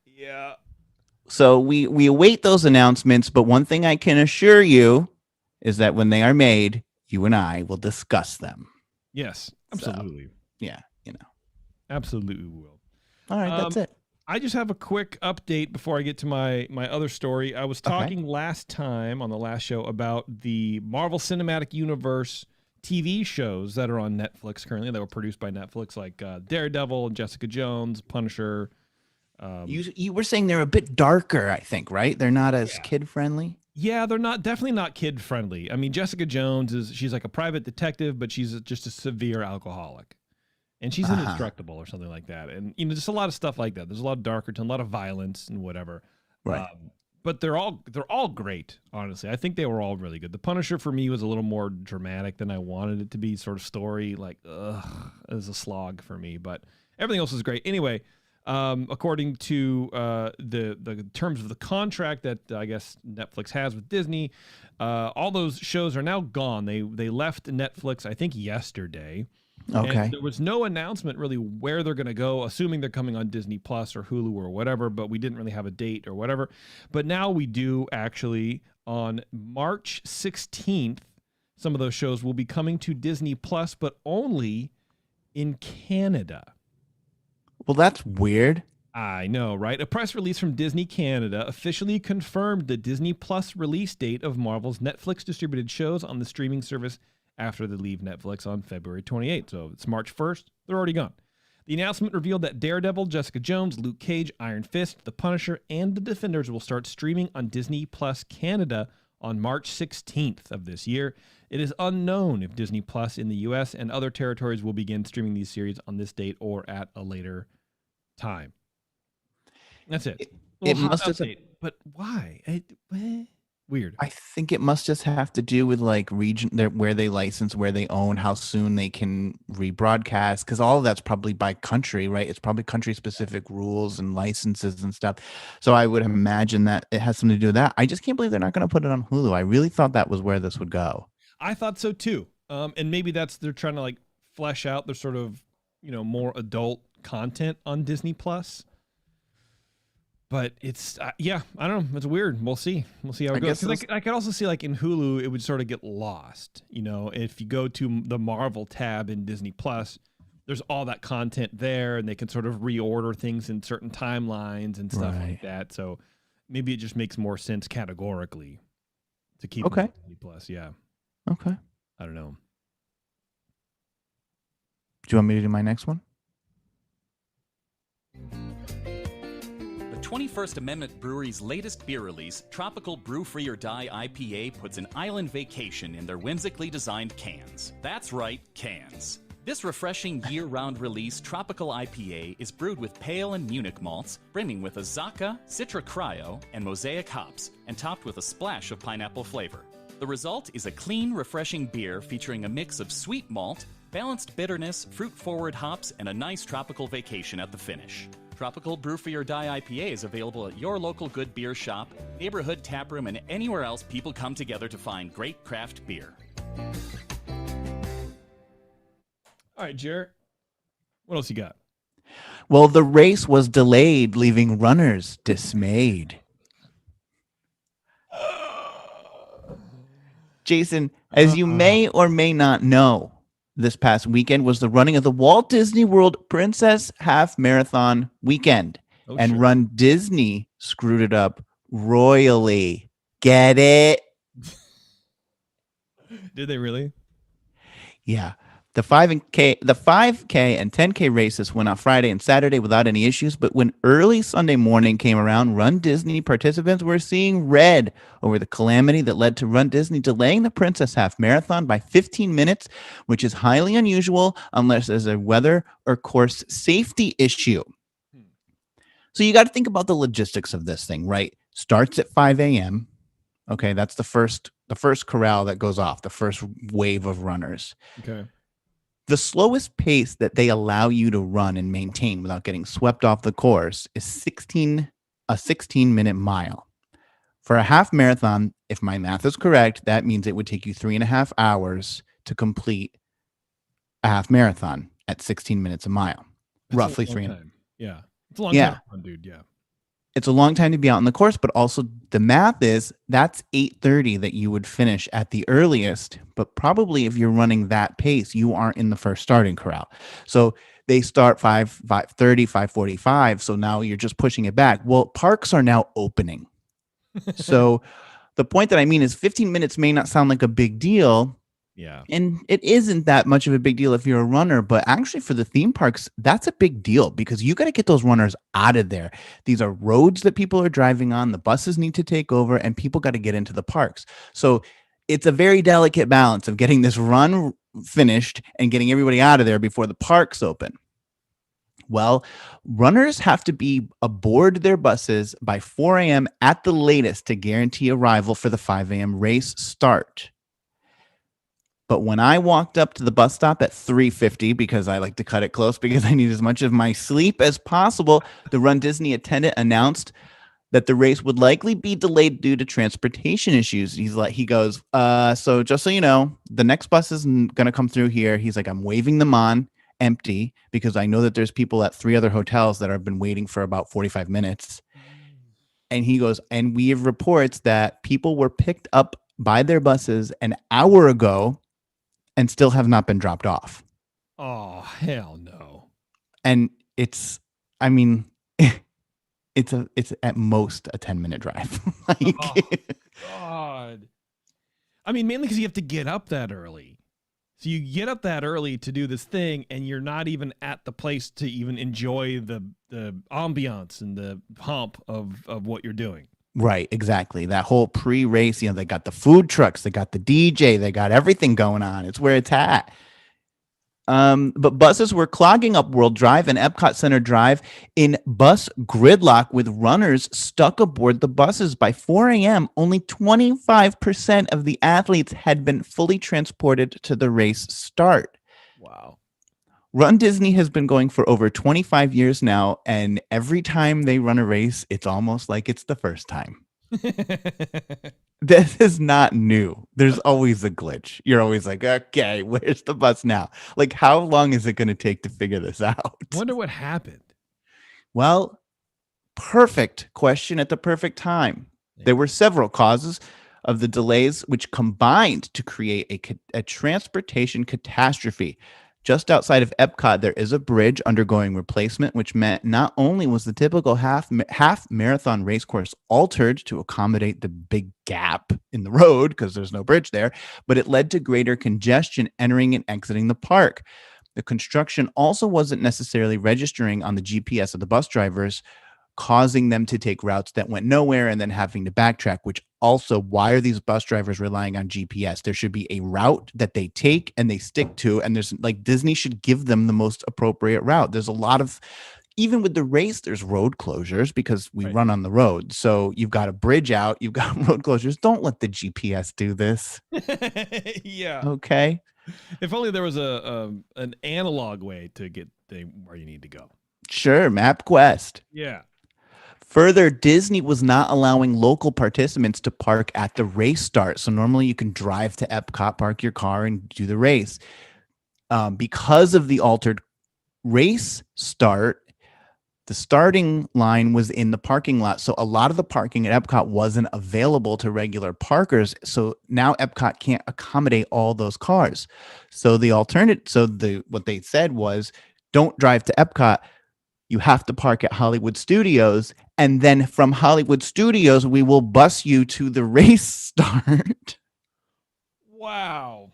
Yeah. So we await those announcements. But one thing I can assure you is that when they are made, you and I will discuss them. Yes, absolutely. So, yeah, absolutely will. All right, that's it. I just have a quick update before I get to my other story. I was talking last time on the last show about the Marvel Cinematic Universe TV shows that are on Netflix currently that were produced by Netflix, like Daredevil, Jessica Jones, Punisher. You were saying they're a bit darker, I think, right? They're not as kid friendly. Yeah, they're definitely not kid friendly. I mean, Jessica Jones she's like a private detective, but she's just a severe alcoholic. And she's indestructible or something like that. And, just a lot of stuff like that. There's a lot of darker tone, a lot of violence and whatever. Right. But they're all great, honestly. I think they were all really good. The Punisher for me was a little more dramatic than I wanted it to be, sort of story. Like, it was a slog for me. But everything else is great. Anyway, according to the terms of the contract that I guess Netflix has with Disney, all those shows are now gone. They left Netflix, I think, yesterday. Okay. And there was no announcement really where they're going to go, assuming they're coming on Disney Plus or Hulu or whatever, but we didn't really have a date or whatever. But now we do actually on March 16th. Some of those shows will be coming to Disney Plus, but only in Canada. Well, that's weird. I know, right? A press release from Disney Canada officially confirmed the Disney Plus release date of Marvel's Netflix distributed shows on the streaming service after they leave Netflix on February 28th. So it's March 1st. They're already gone. The announcement revealed that Daredevil, Jessica Jones, Luke Cage, Iron Fist, The Punisher, and The Defenders will start streaming on Disney Plus Canada on March 16th of this year. It is unknown if Disney Plus in the U.S. and other territories will begin streaming these series on this date or at a later time. That's it. It must update, but why? Weird. I think it must just have to do with like region where they license, where they own, how soon they can rebroadcast, because all of that's probably by country, right? It's probably country specific rules and licenses and stuff. So I would imagine that it has something to do with that. I just can't believe they're not going to put it on Hulu. I really thought that was where this would go. I thought so too. And maybe they're trying to like flesh out their sort of, more adult content on Disney Plus. But it's, I don't know. It's weird. We'll see. We'll see how it goes. I could also see like in Hulu, it would sort of get lost. If you go to the Marvel tab in Disney Plus, there's all that content there and they can sort of reorder things in certain timelines and stuff like that. So maybe it just makes more sense categorically to keep it on Disney Plus. Yeah. Okay. I don't know. Do you want me to do my next one? The 21st Amendment Brewery's latest beer release, Tropical Brew Free or Die IPA, puts an island vacation in their whimsically designed cans. That's right, cans. This refreshing year-round release, Tropical IPA, is brewed with pale and Munich malts, brimming with Azacca, Citra Cryo, and Mosaic hops, and topped with a splash of pineapple flavor. The result is a clean, refreshing beer featuring a mix of sweet malt, balanced bitterness, fruit-forward hops, and a nice tropical vacation at the finish. Tropical Brew Free or Die IPA is available at your local good beer shop, neighborhood taproom, and anywhere else people come together to find great craft beer. All right, Jarrett. What else you got? Well, the race was delayed, leaving runners dismayed. Jason, as you may or may not know, this past weekend was the running of the Walt Disney World Princess Half Marathon weekend. And Run Disney screwed it up royally. Get it? Did they really? Yeah. The 5K and 10K races went on Friday and Saturday without any issues, but when early Sunday morning came around, Run Disney participants were seeing red over the calamity that led to Run Disney delaying the Princess Half Marathon by 15 minutes, which is highly unusual unless there's a weather or course safety issue. So you got to think about the logistics of this thing, right? Starts at 5 a.m. Okay, that's the first corral that goes off, the first wave of runners. Okay. The slowest pace that they allow you to run and maintain without getting swept off the course is a 16-minute mile. For a half marathon, if my math is correct, that means it would take you 3.5 hours to complete a half marathon at 16 minutes a mile. That's roughly a long 3. time. Yeah. It's a long time to run, dude. Yeah. It's a long time to be out on the course, but also the math is that's 8:30 that you would finish at the earliest. But probably if you're running that pace, you aren't in the first starting corral. So they start 5:30, 5:45. So now you're just pushing it back. Well, parks are now opening. So the point that I mean is 15 minutes may not sound like a big deal. Yeah. And it isn't that much of a big deal if you're a runner, but actually for the theme parks, that's a big deal because you got to get those runners out of there. These are roads that people are driving on. The buses need to take over and people got to get into the parks. So it's a very delicate balance of getting this run finished and getting everybody out of there before the parks open. Well, runners have to be aboard their buses by 4 a.m. at the latest to guarantee arrival for the 5 a.m. race start. But when I walked up to the bus stop at 3:50, because I like to cut it close because I need as much of my sleep as possible, the Run Disney attendant announced that the race would likely be delayed due to transportation issues. He goes, so just so you know, the next bus is going to come through here. He's like, I'm waving them on empty because I know that there's people at 3 other hotels that have been waiting for about 45 minutes. And he goes, and we have reports that people were picked up by their buses an hour ago and still have not been dropped off. Oh, hell no. And it's at most a 10-minute drive. Oh, God. I mean, mainly because you have to get up that early. So you get up that early to do this thing, and you're not even at the place to even enjoy the ambiance and the pomp of what you're doing. Right, exactly. That whole pre-race, they got the food trucks, they got the DJ, they got everything going on. It's where it's at. But buses were clogging up World Drive and Epcot Center Drive in bus gridlock with runners stuck aboard the buses. By 4 a.m., only 25% of the athletes had been fully transported to the race start. Wow. Run Disney has been going for over 25 years now, and every time they run a race, it's almost like it's the first time. This is not new. There's always a glitch. You're always like, okay, where's the bus now? Like, how long is it going to take to figure this out? Wonder what happened. Well, perfect question at the perfect time. There were several causes of the delays, which combined to create a transportation catastrophe. Just outside of Epcot, there is a bridge undergoing replacement, which meant not only was the typical half marathon race course altered to accommodate the big gap in the road because there's no bridge there, but it led to greater congestion entering and exiting the park. The construction also wasn't necessarily registering on the GPS of the bus drivers, causing them to take routes that went nowhere and then having to backtrack, which also, why are these bus drivers relying on GPS? There should be a route that they take and they stick to, and there's Disney should give them the most appropriate route. There's a lot of, even with the race, there's road closures because we run on the road. So you've got a bridge out, you've got road closures. Don't let the GPS do this. Yeah. Okay. If only there was an analog way to get where you need to go. Sure, MapQuest. Yeah. Further, Disney was not allowing local participants to park at the race start. So normally you can drive to Epcot, park your car, and do the race. Because of the altered race start, the starting line was in the parking lot. So a lot of the parking at Epcot wasn't available to regular parkers. So now Epcot can't accommodate all those cars. So what they said was, don't drive to Epcot. You have to park at Hollywood Studios, and then from Hollywood Studios, we will bus you to the race start. Wow.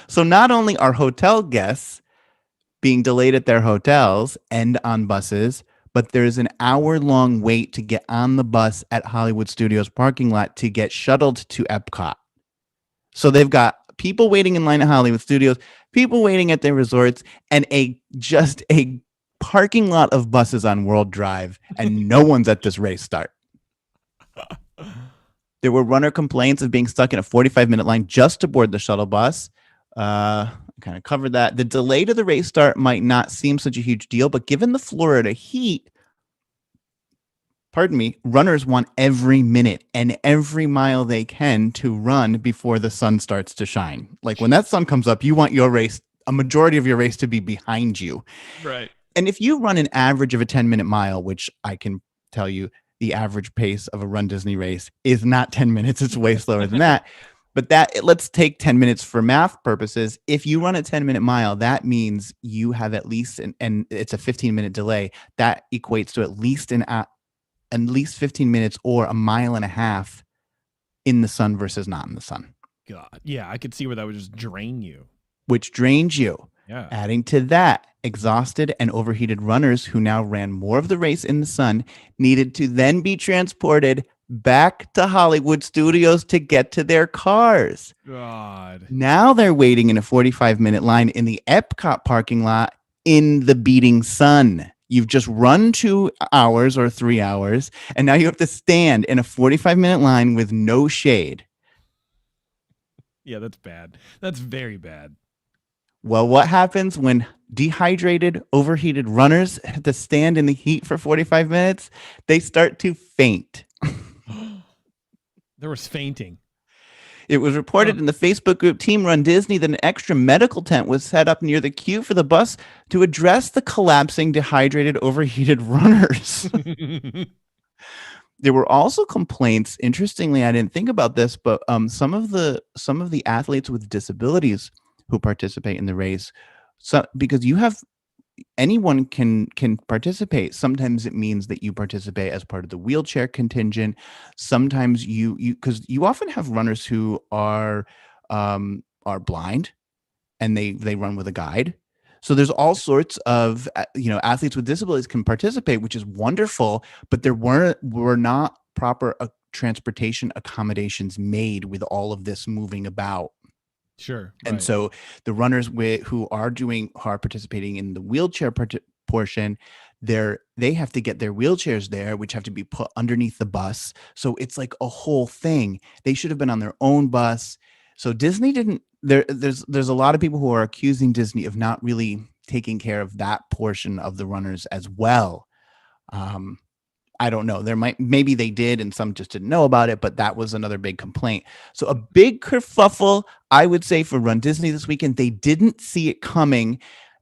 So not only are hotel guests being delayed at their hotels and on buses, but there's an hour-long wait to get on the bus at Hollywood Studios parking lot to get shuttled to Epcot. So they've got people waiting in line at Hollywood Studios, people waiting at their resorts, and a parking lot of buses on World Drive, and no one's at this race start. There were runner complaints of being stuck in a 45-minute line just to board the shuttle bus. Kind of covered that. The delay to the race start might not seem such a huge deal, but given the Florida heat, runners want every minute and every mile they can to run before the sun starts to shine. Like when that sun comes up, you want your race, a majority of your race, to be behind you. Right. And if you run an average of a 10-minute mile, which I can tell you the average pace of a Run Disney race is not 10 minutes, it's way slower than that. But let's take 10 minutes for math purposes. If you run a 10-minute mile, that means you have at least, and it's a 15-minute delay, that equates to at least 15 minutes or a mile and a half in the sun versus not in the sun. God. Yeah, I could see where that would just drain you. Which drains you. Yeah. Adding to that, exhausted and overheated runners who now ran more of the race in the sun needed to then be transported back to Hollywood Studios to get to their cars. God. Now they're waiting in a 45-minute line in the Epcot parking lot in the beating sun. You've just run 2 hours or 3 hours, and now you have to stand in a 45-minute line with no shade. Yeah, that's bad. That's very bad. Well, what happens when dehydrated, overheated runners have to stand in the heat for 45 minutes? They start to faint. There was fainting. It was reported in the Facebook group Team Run Disney that an extra medical tent was set up near the queue for the bus to address the collapsing, dehydrated, overheated runners. There were also complaints. Interestingly, I didn't think about this, but some of the athletes with disabilities who participate in the race, because anyone can participate. Sometimes it means that you participate as part of the wheelchair contingent. Sometimes because you often have runners who are blind and they run with a guide. So there's all sorts of athletes with disabilities can participate, which is wonderful. But there were not proper transportation accommodations made with all of this moving about. Sure. And so the runners who are participating in the wheelchair portion, they have to get their wheelchairs there, which have to be put underneath the bus. So it's like a whole thing. They should have been on their own bus. So Disney didn't. There's a lot of people who are accusing Disney of not really taking care of that portion of the runners as well. I don't know. Maybe they did and some just didn't know about it, but that was another big complaint. So a big kerfuffle, I would say, for Run Disney this weekend. They didn't see it coming,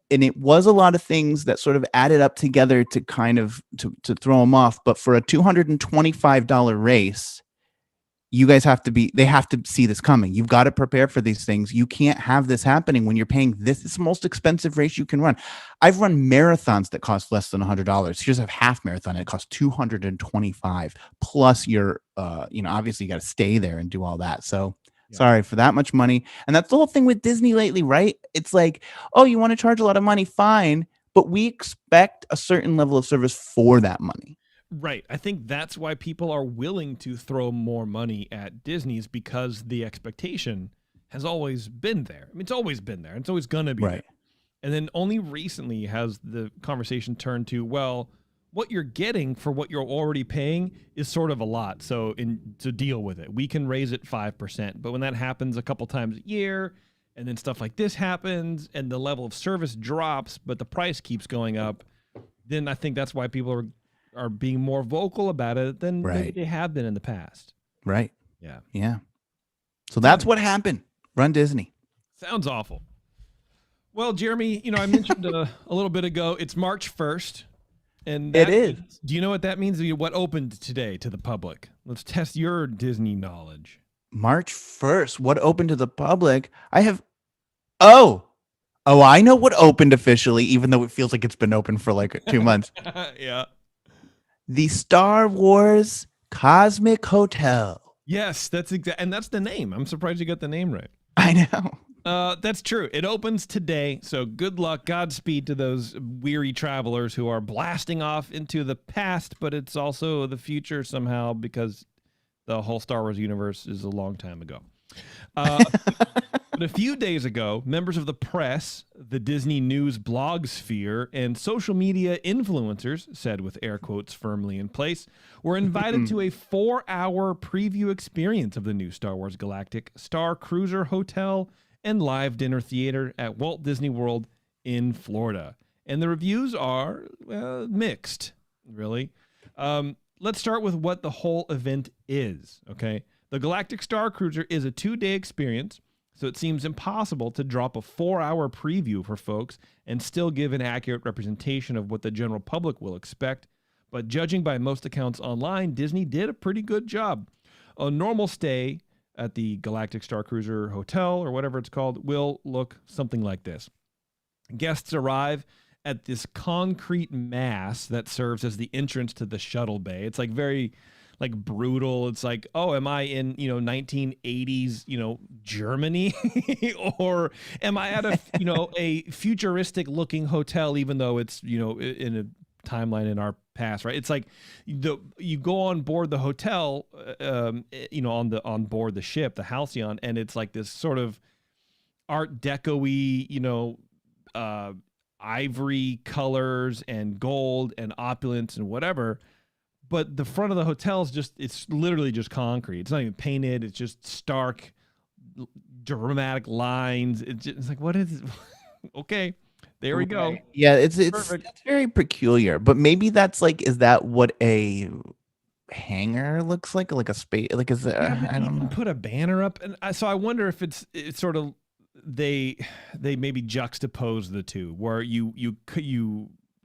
and it was a lot of things that sort of added up together to kind of to throw them off. But for a $225 race, you guys they have to see this coming. You've got to prepare for these things. You can't have this happening when you're paying this. It's the most expensive race you can run. I've run marathons that cost less than $100. Here's a half marathon. And it costs $225 plus your, obviously you got to stay there and do all that. So sorry for that much money. And that's the whole thing with Disney lately, right? It's like, oh, you want to charge a lot of money? Fine. But we expect a certain level of service for that money. Right. I think that's why people are willing to throw more money at Disney's, because the expectation has always been there. I mean, it's always been there. It's always going to be there. And then only recently has the conversation turned to, well, what you're getting for what you're already paying is sort of a lot. So to deal with it, we can raise it 5%. But when that happens a couple times a year, and then stuff like this happens, and the level of service drops, but the price keeps going up, then I think that's why people are being more vocal about it than maybe they have been in the past. Right. Yeah. Yeah. So that's what happened. Run Disney. Sounds awful. Well, Jeremy, I mentioned a little bit ago, it's March 1st. And it is. Do you know what that means? What opened today to the public? Let's test your Disney knowledge. March 1st. What opened to the public? Oh, I know what opened officially, even though it feels like it's been open for like 2 months. Yeah. The Star Wars Cosmic Hotel. Yes, and that's the name. I'm surprised you got the name right. I know. That's true. It opens today, so good luck, Godspeed to those weary travelers who are blasting off into the past, but it's also the future somehow, because the whole Star Wars universe is a long time ago. But a few days ago, members of the press, the Disney news blog sphere, and social media influencers, said with air quotes firmly in place, were invited to a 4-hour preview experience of the new Star Wars Galactic Star Cruiser Hotel and live dinner theater at Walt Disney World in Florida. And the reviews are mixed, really. Let's start with what the whole event is, okay? The Galactic Star Cruiser is a 2-day experience, so it seems impossible to drop a 4-hour preview for folks and still give an accurate representation of what the general public will expect. But judging by most accounts online, Disney did a pretty good job. A normal stay at the Galactic Star Cruiser Hotel, or whatever it's called, will look something like this. Guests arrive at this concrete mass that serves as the entrance to the shuttle bay. It's like very brutal. It's like, oh, am I in, 1980s, Germany? Or am I at a futuristic looking hotel, even though it's, in a timeline in our past, right? It's like you go on board the hotel, on board the ship, the Halcyon, and it's like this sort of Art Deco-y, ivory colors and gold and opulence and whatever. But the front of the hotel is it's literally just concrete. It's not even painted. It's just stark, dramatic lines. It's like, what is it? Okay, there we go. Yeah, it's very peculiar. But maybe that's is that what a hangar looks like a space? Is it? I don't know. Put a banner up, and so I wonder if it's sort of they maybe juxtapose the two, where you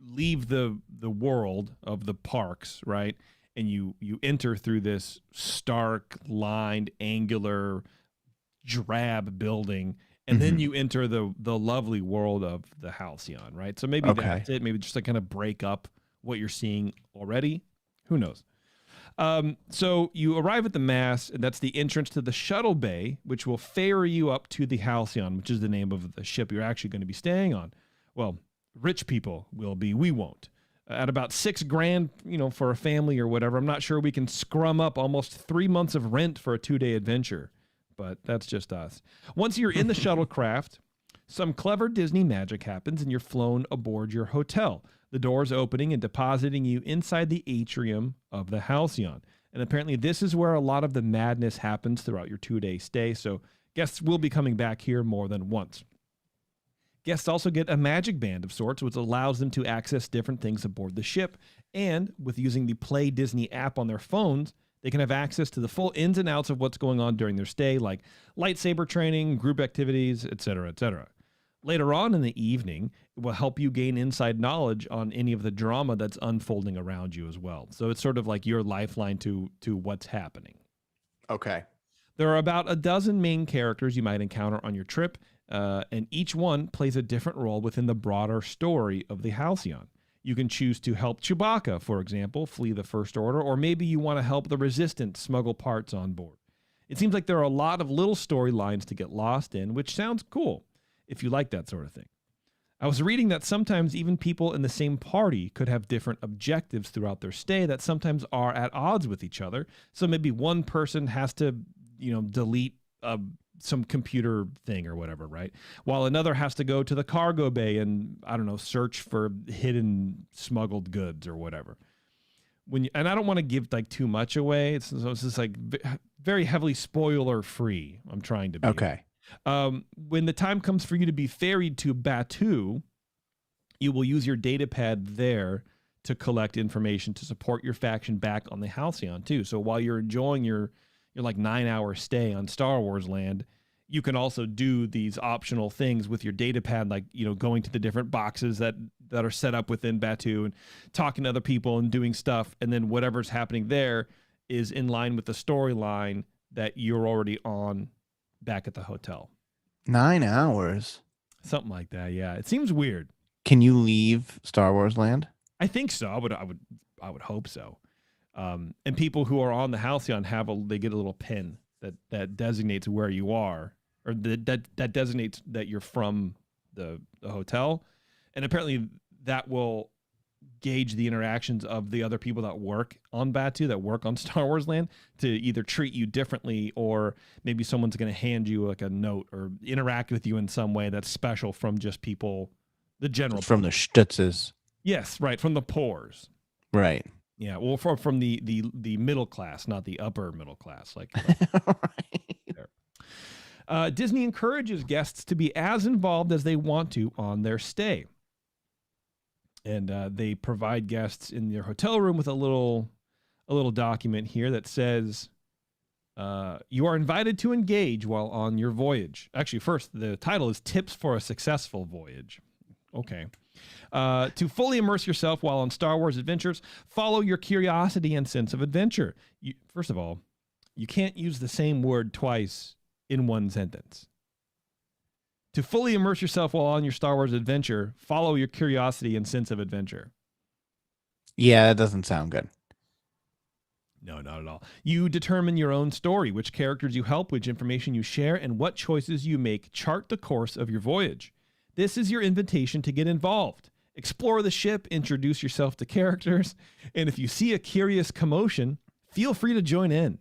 leave the world of the parks, right? And you enter through this stark, lined, angular, drab building, and then you enter the lovely world of the Halcyon, right? So maybe that's it. Maybe just to kind of break up what you're seeing already. Who knows? So you arrive at the mast, and that's the entrance to the shuttle bay, which will ferry you up to the Halcyon, which is the name of the ship you're actually going to be staying on. Well, rich people will be. We won't. At about $6,000, for a family or whatever. I'm not sure we can scrum up almost 3 months of rent for a 2-day adventure, but that's just us. Once you're in the shuttlecraft, some clever Disney magic happens, and you're flown aboard your hotel. The doors opening and depositing you inside the atrium of the Halcyon. And apparently this is where a lot of the madness happens throughout your 2-day stay, so guests will be coming back here more than once. Guests also get a magic band of sorts, which allows them to access different things aboard the ship. And with using the Play Disney app on their phones, they can have access to the full ins and outs of what's going on during their stay, like lightsaber training, group activities, etc., etc. Later on in the evening, it will help you gain inside knowledge on any of the drama that's unfolding around you as well. So it's sort of like your lifeline to what's happening. Okay. There are about a dozen main characters you might encounter on your trip, and each one plays a different role within the broader story of the Halcyon. You can choose to help Chewbacca, for example, flee the First Order, or maybe you want to help the Resistance smuggle parts on board. It seems like there are a lot of little storylines to get lost in, which sounds cool if you like that sort of thing. I was reading that sometimes even people in the same party could have different objectives throughout their stay that sometimes are at odds with each other. So maybe one person has to, delete some computer thing or whatever, right? While another has to go to the cargo bay and, search for hidden smuggled goods or whatever. And I don't want to give too much away. It's just very heavily spoiler free. I'm trying to be. Okay. When the time comes for you to be ferried to Batuu, you will use your data pad there to collect information to support your faction back on the Halcyon too. So while you're enjoying your 9-hour stay on Star Wars land, you can also do these optional things with your data pad, going to the different boxes that are set up within Batuu and talking to other people and doing stuff. And then whatever's happening there is in line with the storyline that you're already on back at the hotel. 9 hours. Something like that. Yeah. It seems weird. Can you leave Star Wars land? I think so. I would hope so. And people who are on the Halcyon they get a little pin that designates where you are, or that designates that you're from the hotel. And apparently that will gauge the interactions of the other people that work on Batu, that work on Star Wars Land, to either treat you differently, or maybe someone's going to hand you like a note or interact with you in some way that's special from just people, the general. From the Stutzes. Yes, right, from the pores. Right. Yeah, well, from the middle class, not the upper middle class. Like, Right. Disney encourages guests to be as involved as they want to on their stay. And they provide guests in their hotel room with a little document here that says, you are invited to engage while on your voyage. Actually, first, the title is Tips for a Successful Voyage. Okay. To fully immerse yourself while on Star Wars adventures, follow your curiosity and sense of adventure. First of all, you can't use the same word twice in one sentence. To fully immerse yourself while on your Star Wars adventure, follow your curiosity and sense of adventure. Yeah, that doesn't sound good. No, not at all. You determine your own story, which characters you help, which information you share, and what choices you make chart the course of your voyage. This is your invitation to get involved. Explore the ship, introduce yourself to characters, and if you see a curious commotion, feel free to join in.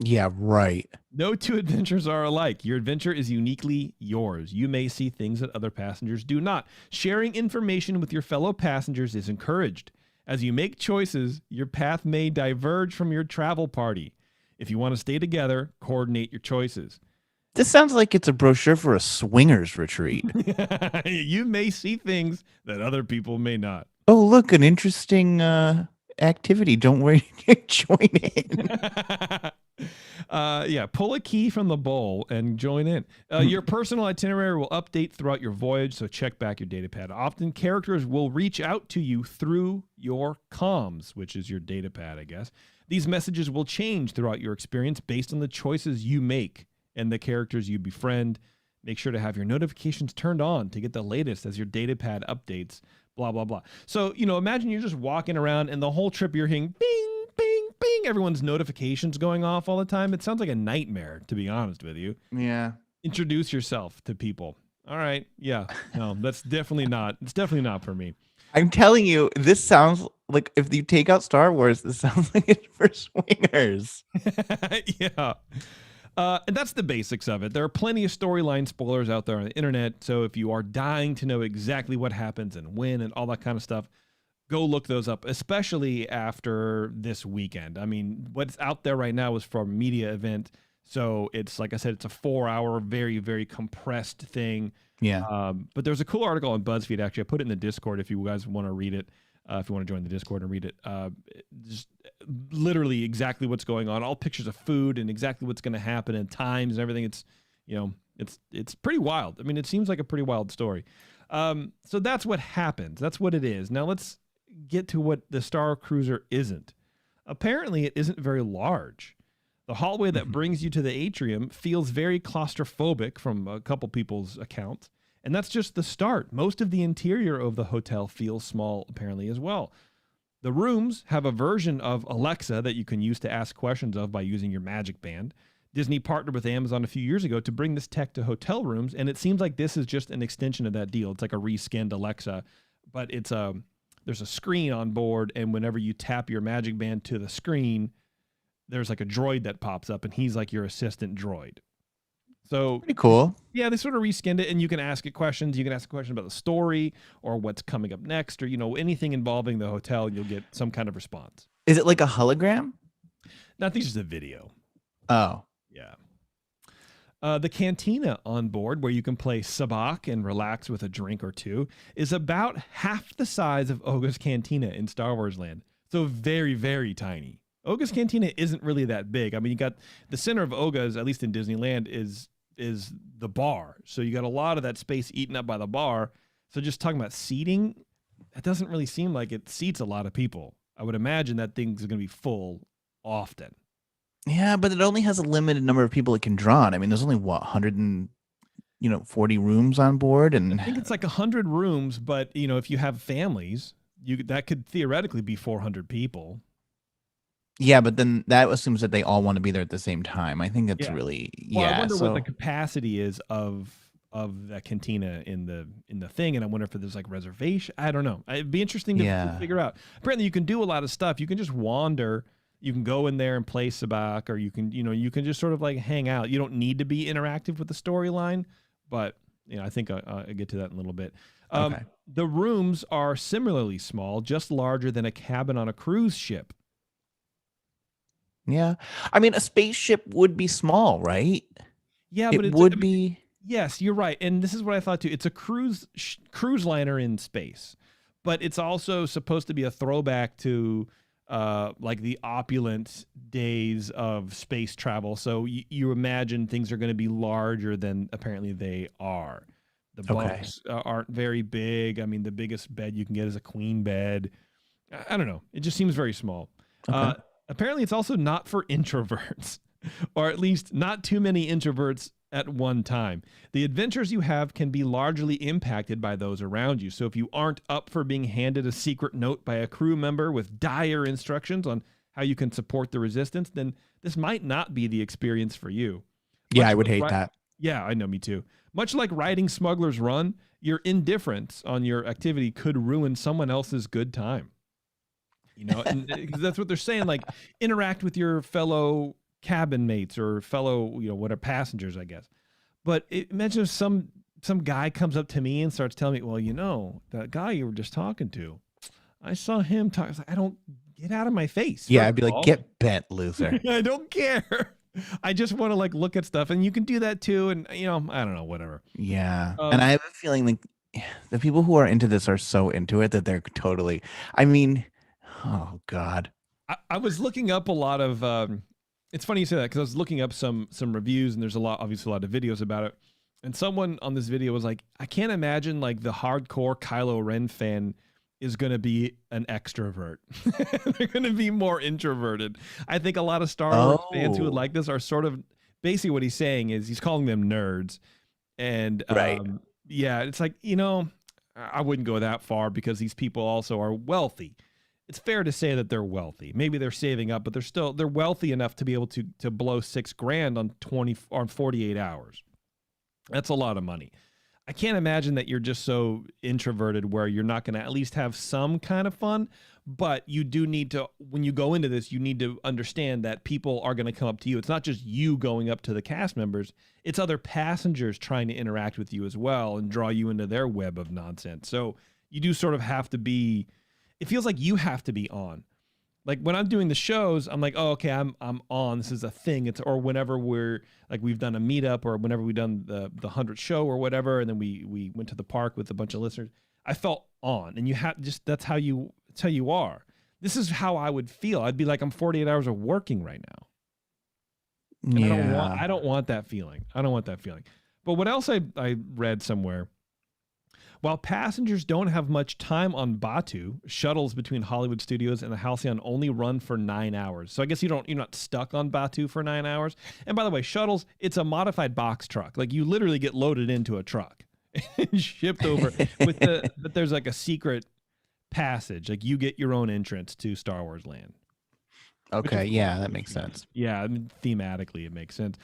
Yeah, right. No two adventures are alike. Your adventure is uniquely yours. You may see things that other passengers do not. Sharing information with your fellow passengers is encouraged. As you make choices, your path may diverge from your travel party. If you want to stay together, coordinate your choices. This sounds like it's a brochure for a swingers retreat. You may see things that other people may not. Oh, look, an interesting activity. Don't worry, join in. Yeah, pull a key from the bowl and join in. Your personal itinerary will update throughout your voyage, so check back your data pad. Often characters will reach out to you through your comms, which is your data pad, I guess. These messages will change throughout your experience based on the choices you make and the characters you befriend. Make sure to have your notifications turned on to get the latest as your data pad updates, blah, blah, blah. So, imagine you're just walking around and the whole trip you're hearing bing, bing, bing, everyone's notifications going off all the time. It sounds like a nightmare, to be honest with you. Yeah. Introduce yourself to people. All right. Yeah. No, it's definitely not for me. I'm telling you, this sounds like, if you take out Star Wars, this sounds like it's for swingers. Yeah. And that's the basics of it. There are plenty of storyline spoilers out there on the internet. So if you are dying to know exactly what happens and when and all that kind of stuff, go look those up, especially after this weekend. I mean, what's out there right now is from a media event. So it's, like I said, it's a 4-hour, very, very compressed thing. Yeah. But there's a cool article on BuzzFeed. Actually, I put it in the Discord if you guys want to read it. If you want to join the Discord and read it, just literally exactly what's going on, all pictures of food and exactly what's going to happen and times and everything. It's, it's pretty wild. I mean, it seems like a pretty wild story. So that's what happens. That's what it is. Now let's get to what the Star Cruiser isn't. Apparently it isn't very large. The hallway that brings you to the atrium feels very claustrophobic from a couple people's accounts. And that's just the start. Most of the interior of the hotel feels small, apparently, as well. The rooms have a version of Alexa that you can use to ask questions of by using your Magic Band. Disney partnered with Amazon a few years ago to bring this tech to hotel rooms, and it seems like this is just an extension of that deal. It's like a reskinned Alexa, but there's a screen on board, and whenever you tap your Magic Band to the screen, there's like a droid that pops up, and he's like your assistant droid. So pretty cool. Yeah, they sort of reskinned it, and you can ask it questions. You can ask a question about the story or what's coming up next, or anything involving the hotel, and you'll get some kind of response. Is it like a hologram? No, I think it's just a video. Oh, yeah. The cantina on board, where you can play sabacc and relax with a drink or two, is about half the size of Oga's Cantina in Star Wars Land. So very, very tiny. Oga's Cantina isn't really that big. I mean, you got the center of Oga's, at least in Disneyland, is the bar. So you got a lot of that space eaten up by the bar. So just talking about seating, that doesn't really seem like it seats a lot of people. I would imagine that thing's going to be full often. yeah, but it only has a limited number of people it can draw on. I mean, there's only 140 rooms on board, and I think it's like 100 rooms. But if you have families, that could theoretically be 400 people. yeah, but then that assumes that they all want to be there at the same time. I think that's Yeah. really Well, I yeah. wonder So what the capacity is of of the cantina in the thing, and I wonder if there's like reservation. I don't know. It'd be interesting to figure out. Apparently, you can do a lot of stuff. You can just wander. You can go in there and play sabacc, or you can just sort of like hang out. You don't need to be interactive with the storyline, but I think I'll get to that in a little bit. Okay. The rooms are similarly small, just larger than a cabin on a cruise ship. Yeah. I mean, a spaceship would be small, right? Yeah, it but it would be. Yes, you're right. And this is what I thought too. It's a cruise liner in space, but it's also supposed to be a throwback to like the opulent days of space travel. So you imagine things are going to be larger than apparently they are. The bunks aren't very big. I mean, the biggest bed you can get is a queen bed. I don't know. It just seems very small. Okay. Apparently, it's also not for introverts, or at least not too many introverts at one time. The adventures you have can be largely impacted by those around you. So if you aren't up for being handed a secret note by a crew member with dire instructions on how you can support the resistance, then this might not be the experience for you. Yeah, I would hate that. Yeah, I know, me too. Much like riding Smuggler's Run, your indifference on your activity could ruin someone else's good time. And that's what they're saying, like interact with your fellow cabin mates or fellow, what are passengers, I guess. But imagine if some guy comes up to me and starts telling me, well, that guy you were just talking to, I saw him talk. I was like, I don't get out of my face. Yeah, I'd be like, get bent, loser. I don't care. I just want to like look at stuff, and you can do that too. And I don't know, whatever. Yeah. And I have a feeling like the people who are into this are so into it that they're totally, I mean, oh God. I was looking up a lot of, it's funny you say that because I was looking up some reviews, and there's obviously a lot of videos about it. And someone on this video was like, I can't imagine like the hardcore Kylo Ren fan is going to be an extrovert. They're going to be more introverted. I think a lot of Star Wars fans who would like this are sort of, basically what he's saying is he's calling them nerds. And yeah, it's like, I wouldn't go that far because these people also are wealthy. It's fair to say that they're wealthy. Maybe they're saving up, but they're wealthy enough to be able to blow $6,000 on 48 hours. That's a lot of money. I can't imagine that you're just so introverted where you're not going to at least have some kind of fun, but you do need to, when you go into this, you need to understand that people are going to come up to you. It's not just you going up to the cast members. It's other passengers trying to interact with you as well and draw you into their web of nonsense. So you do sort of have to be, it feels like you have to be on. Like when I'm doing the shows, I'm like, oh, okay, I'm on. This is a thing. Or whenever we've done a meetup, or whenever we've done the 100th show or whatever, and then we went to the park with a bunch of listeners. I felt on, and that's how you are. This is how I would feel. I'd be like, I'm 48 hours of working right now. And I don't want that feeling. I don't want that feeling. But what else I read somewhere? While passengers don't have much time on Batuu, shuttles between Hollywood studios and the Halcyon only run for 9 hours. So I guess you're not stuck on Batuu for 9 hours. And by the way, shuttles, it's a modified box truck. Like you literally get loaded into a truck and shipped over but there's like a secret passage. Like you get your own entrance to Star Wars Land. Okay, yeah, that makes sense. Yeah, I mean, thematically, it makes sense.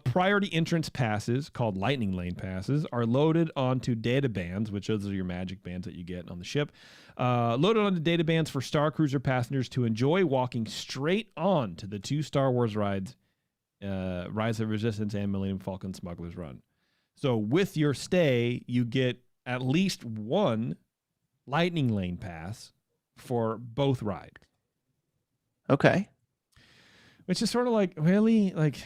Priority entrance passes, called Lightning Lane passes, are loaded onto data bands, which those are your magic bands that you get on the ship. Loaded onto data bands for Star Cruiser passengers to enjoy walking straight on to the 2 Star Wars rides, Rise of Resistance and Millennium Falcon Smuggler's Run. So with your stay, you get at least one Lightning Lane pass for both rides. Okay. Which is sort of like, really? Like,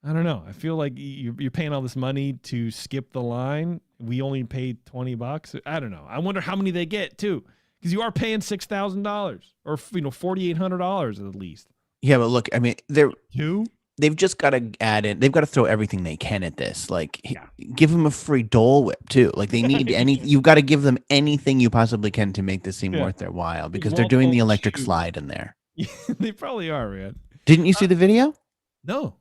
I don't know. I feel like you're paying all this money to skip the line. We only paid $20. I don't know. I wonder how many they get, too. Because you are paying $6,000 or, $4,800 at least. Yeah, but look, I mean, they've just got to add in. They've got to throw everything they can at this. Like, give them a free Dole Whip, too. Like, they need you've got to give them anything you possibly can to make this seem worth their while, because they're doing the electric slide in there. They probably are, man. Didn't you see the video? No.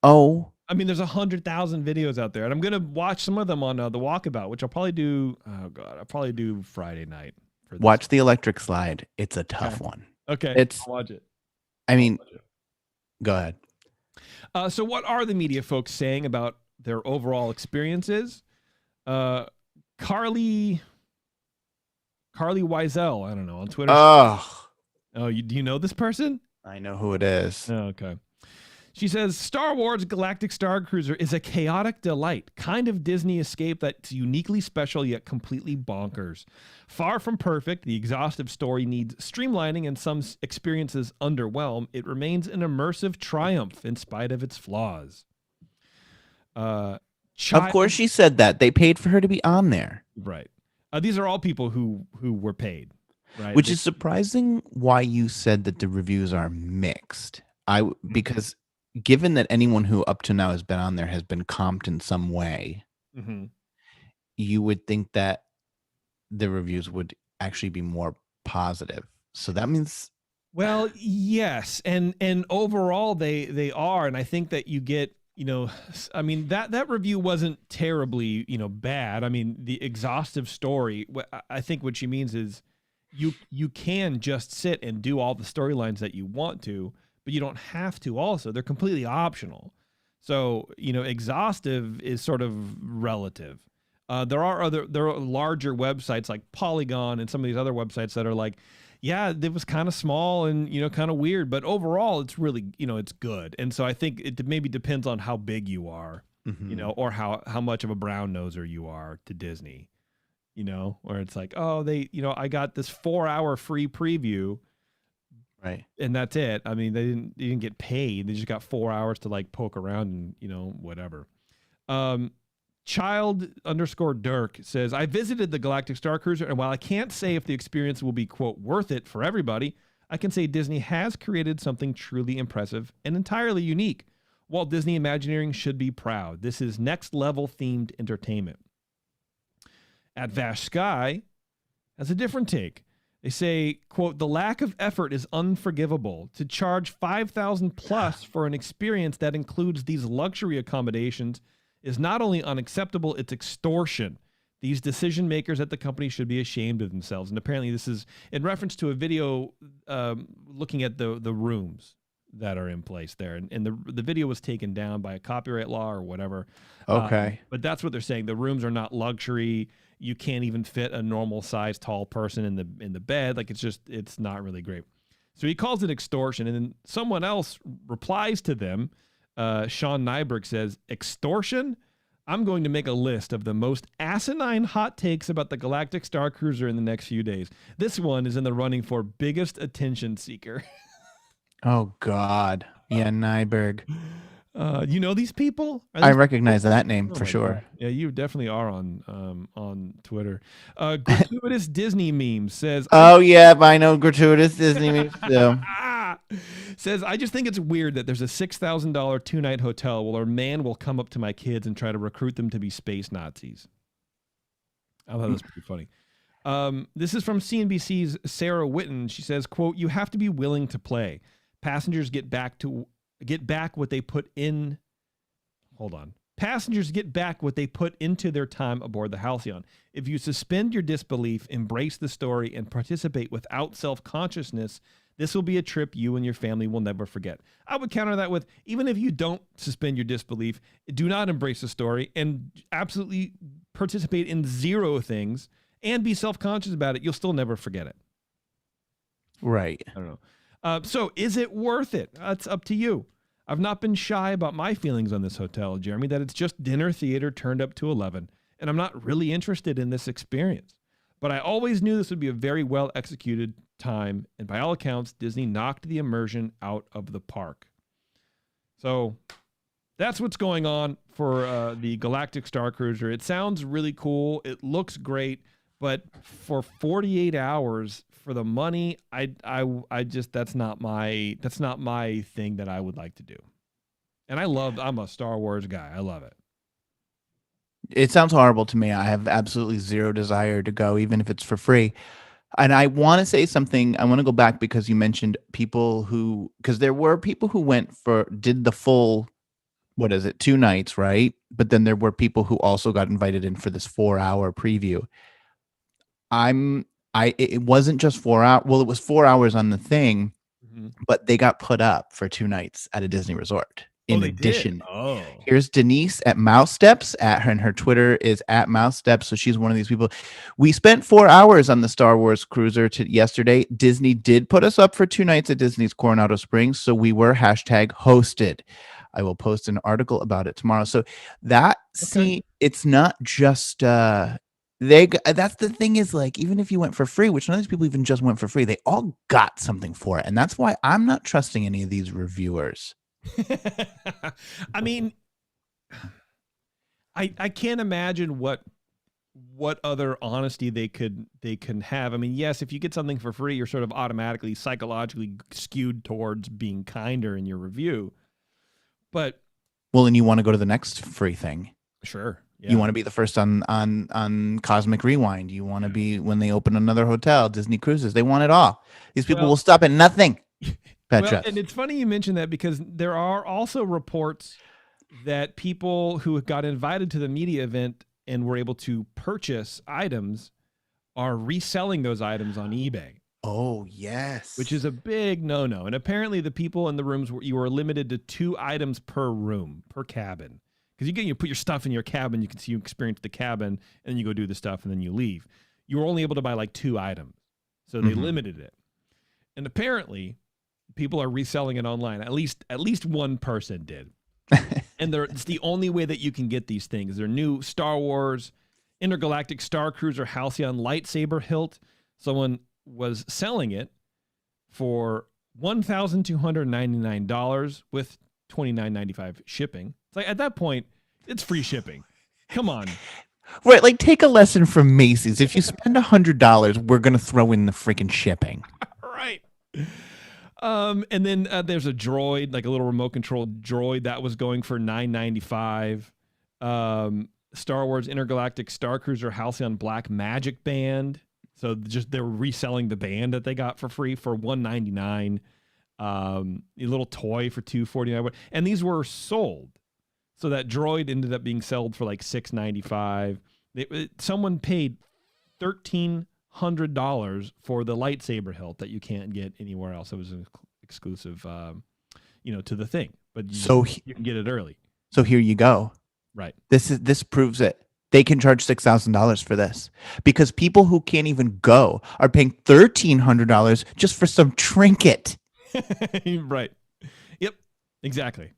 Oh. I mean, there's 100,000 videos out there, and I'm going to watch some of them on the Walkabout, which I'll probably do. Oh, God. I'll probably do Friday night. Watch the electric slide. It's a tough one. Okay. I'll watch it. I mean, go ahead. So what are the media folks saying about their overall experience is. Carly Wiesel, I don't know, on Twitter. Oh, Do you know this person? I know who it is. Oh, okay. She says, Star Wars Galactic Star Cruiser is a chaotic delight, kind of Disney escape that's uniquely special yet completely bonkers. Far from perfect, the exhaustive story needs streamlining and some experiences underwhelm. It remains an immersive triumph in spite of its flaws. Of course she said that. They paid for her to be on there. Right. These are all people who were paid. Right. Which is surprising why you said that the reviews are mixed. Because given that anyone who up to now has been on there has been comped in some way, you would think that the reviews would actually be more positive. So that means, well, yes, and overall they are, and I think that you get, I mean, that review wasn't terribly, bad. I mean, the exhaustive story, I think what she means is you can just sit and do all the storylines that you want to, but you don't have to also. They're completely optional. So, exhaustive is sort of relative. There are larger websites like Polygon and some of these other websites that are like, yeah, it was kind of small and, kind of weird, but overall it's really, it's good. And so I think it maybe depends on how big you are, or how much of a brown noser you are to Disney, where it's like, oh, I got this 4-hour free preview. Right. And that's it. I mean, they didn't get paid. They just got 4 hours to like poke around and, whatever. Child_Dirk says, I visited the Galactic Star Cruiser, and while I can't say if the experience will be, quote, worth it for everybody, I can say Disney has created something truly impressive and entirely unique. Walt Disney Imagineering should be proud. This is next level themed entertainment. At Vash Sky has a different take. They say, quote, the lack of effort is unforgivable. To charge $5,000 plus for an experience that includes these luxury accommodations is not only unacceptable, it's extortion. These decision makers at the company should be ashamed of themselves. And apparently this is in reference to a video looking at the rooms that are in place there. And the video was taken down by a copyright law or whatever. Okay. But that's what they're saying. The rooms are not luxury. You can't even fit a normal size tall person in the bed. Like it's not really great. So he calls it extortion. And then someone else replies to them. Sean Nyberg says, extortion? I'm going to make a list of the most asinine hot takes about the Galactic Star Cruiser in the next few days. This one is in the running for biggest attention seeker. Oh, God. Yeah, Nyberg. You know these people? I recognize that name for sure. God. Yeah, you definitely are on Twitter. Gratuitous Disney Memes says, oh, yeah, I know gratuitous Disney memes too. Says, I just think it's weird that there's a $6,000 2-night hotel where a man will come up to my kids and try to recruit them to be space Nazis. I thought that was pretty funny. This is from CNBC's Sarah Whitten. She says, quote, you have to be willing to play. Passengers get back what they put in. Hold on. Passengers get back what they put into their time aboard the Halcyon. If you suspend your disbelief, embrace the story, and participate without self-consciousness, this will be a trip you and your family will never forget. I would counter that with, even if you don't suspend your disbelief, do not embrace the story and absolutely participate in zero things and be self-conscious about it. You'll still never forget it. Right. I don't know. So is it worth it? That's up to you. I've not been shy about my feelings on this hotel, Jeremy, that it's just dinner theater turned up to 11, and I'm not really interested in this experience. But I always knew this would be a very well executed time, and by all accounts, Disney knocked the immersion out of the park. So that's what's going on for the Galactic Star Cruiser. It sounds really cool. It looks great, but for 48 hours for the money, I just that's not my thing that I would like to do. And I'm a Star Wars guy. I love it. It sounds horrible to me. I have absolutely zero desire to go, even if it's for free. And I want to say something. I want to go back because you mentioned people because there were people who did the full, 2 nights, right? But then there were people who also got invited in for this 4-hour preview. It wasn't just 4 hours. Well, it was 4 hours on the thing, but they got put up for 2 nights at a Disney resort in they addition. did? Oh. Here's Denise at Mouse Steps and her Twitter is at Mouse Steps. So she's one of these people. We spent 4 hours on the Star Wars cruiser yesterday. Disney did put us up for 2 nights at Disney's Coronado Springs. So we were #hosted. I will post an article about it tomorrow. So that, see, it's not just, that's the thing is, like, even if you went for free, which none of these people even just went for free, they all got something for it. And that's why I'm not trusting any of these reviewers. I mean, I can't imagine what other honesty they can have. I mean, yes, if you get something for free, you're sort of automatically psychologically skewed towards being kinder in your review. But well, and you want to go to the next free thing. Sure. Yeah. You want to be the first on Cosmic Rewind. You want to be when they open another hotel, Disney Cruises. They want it all. These people will stop at nothing. Well, and it's funny you mentioned that because there are also reports that people who got invited to the media event and were able to purchase items are reselling those items on eBay. Oh, yes. Which is a big no-no. And apparently the people in the rooms, you were limited to 2 items per room, per cabin. Because you put your stuff in your cabin, you experience the cabin, and then you go do the stuff, and then you leave. You were only able to buy like 2 items. So they limited it. And apparently people are reselling it online. At least one person did. And it's the only way that you can get these things. They're new Star Wars Intergalactic Star Cruiser Halcyon lightsaber hilt. Someone was selling it for $1,299 with $29.95 shipping. It's like, at that point, it's free shipping. Come on. Right, like, take a lesson from Macy's. If you spend $100, we're going to throw in the freaking shipping. Right. And then there's a droid, like a little remote control droid that was going for $9.95. Star Wars Intergalactic Star Cruiser Halcyon Black Magic Band. So just they were reselling the band that they got for free for $199. A little toy for $249. And these were sold. So that droid ended up being sold for like $695. Someone paid $1,300 for the lightsaber hilt that you can't get anywhere else. It was an exclusive, to the thing. But you can get it early. So here you go. Right. This proves it. They can charge $6,000 for this because people who can't even go are paying $1,300 just for some trinket. Right. Yep. Exactly.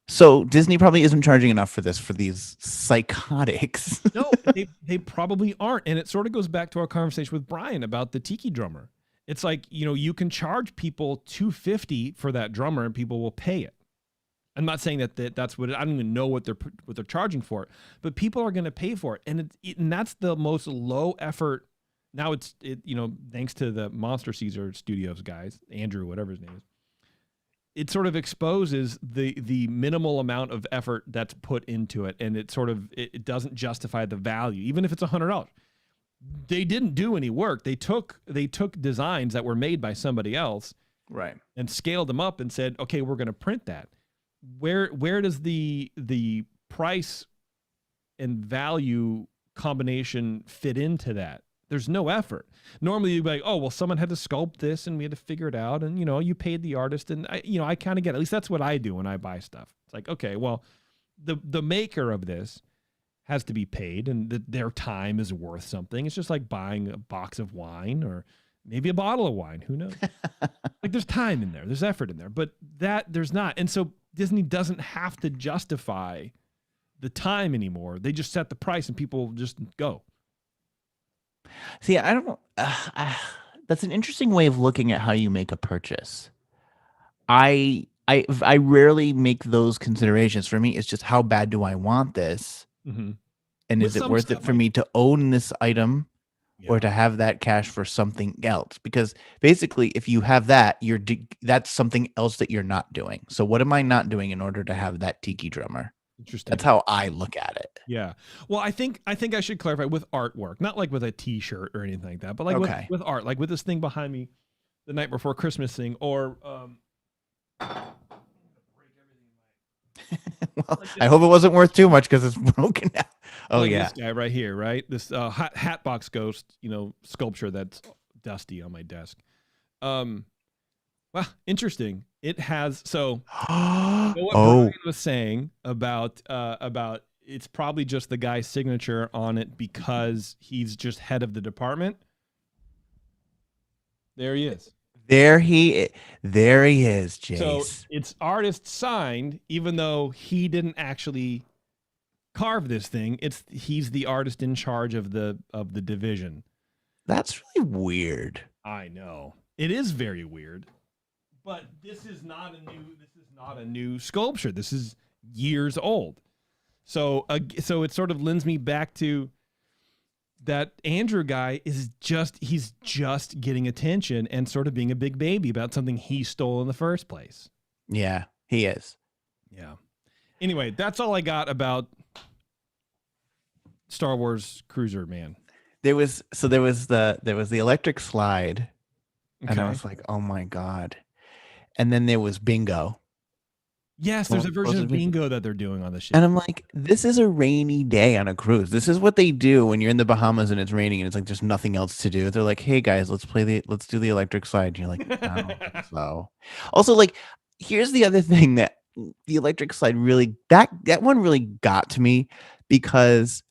So Disney probably isn't charging enough for this for these psychotics. No, they probably aren't. And it sort of goes back to our conversation with Brian about the tiki drummer. It's like, you can charge people $250 for that drummer and people will pay it. I'm not saying that's what I don't even know what they're charging for it, but people are going to pay for it, and that's the most low effort. Now it's thanks to the Monster Caesar Studios guys, Andrew, whatever his name is. It sort of exposes the minimal amount of effort that's put into it, and it doesn't justify the value, even if it's $100. They didn't do any work. They took designs that were made by somebody else, right, and scaled them up and said, okay, we're going to print that. Where does the price and value combination fit into that? There's no effort. Normally you'd be like, oh, well, someone had to sculpt this and we had to figure it out, and you paid the artist, and I kind of get it. At least that's what I do when I buy stuff. It's like, okay, well, the maker of this has to be paid, and their time is worth something. It's just like buying a box of wine or maybe a bottle of wine. Who knows? Like, there's time in there, there's effort in there, but there's not. And so Disney doesn't have to justify the time anymore. They just set the price and people just go. See, I don't. That's an interesting way of looking at how you make a purchase. I rarely make those considerations. For me, it's just how bad do I want this, and is it worth it for me to own this item, or to have that cash for something else? Because basically, if you have that, that's something else that you're not doing. So what am I not doing in order to have that tiki drummer? Interesting. That's how I look at it. Yeah. Well, I think I should clarify with artwork, not like with a T-shirt or anything like that, but like with art, like with this thing behind me, the Night Before Christmas thing, or well, I hope it wasn't worth too much because it's broken now. Oh, like yeah. This guy right here, right? This Hatbox Ghost, sculpture that's dusty on my desk. Well, interesting. It has so Oh, what Brian was saying about it's probably just the guy's signature on it because he's just head of the department. There he is. there he is, Jace. So it's artist signed, even though he didn't actually carve this thing. He's the artist in charge of the division. That's really weird. I know. It is very weird. But this is not a new sculpture. This is years old. So it sort of lends me back to that Andrew guy he's just getting attention and sort of being a big baby about something he stole in the first place. Yeah, he is. Yeah. Anyway, that's all I got about Star Wars Cruiser, man. There was the electric slide, and I Okay. was like, oh my God. And then there was bingo. Yes, there's a version Well, of bingo that they're doing on the ship. And I'm like, this is a rainy day on a cruise. This is what they do when you're in the Bahamas and it's raining and it's like there's nothing else to do. They're like, hey guys, let's do the electric slide. And you're like, I don't think so. Also, like, here's the other thing that the electric slide really that one really got to me because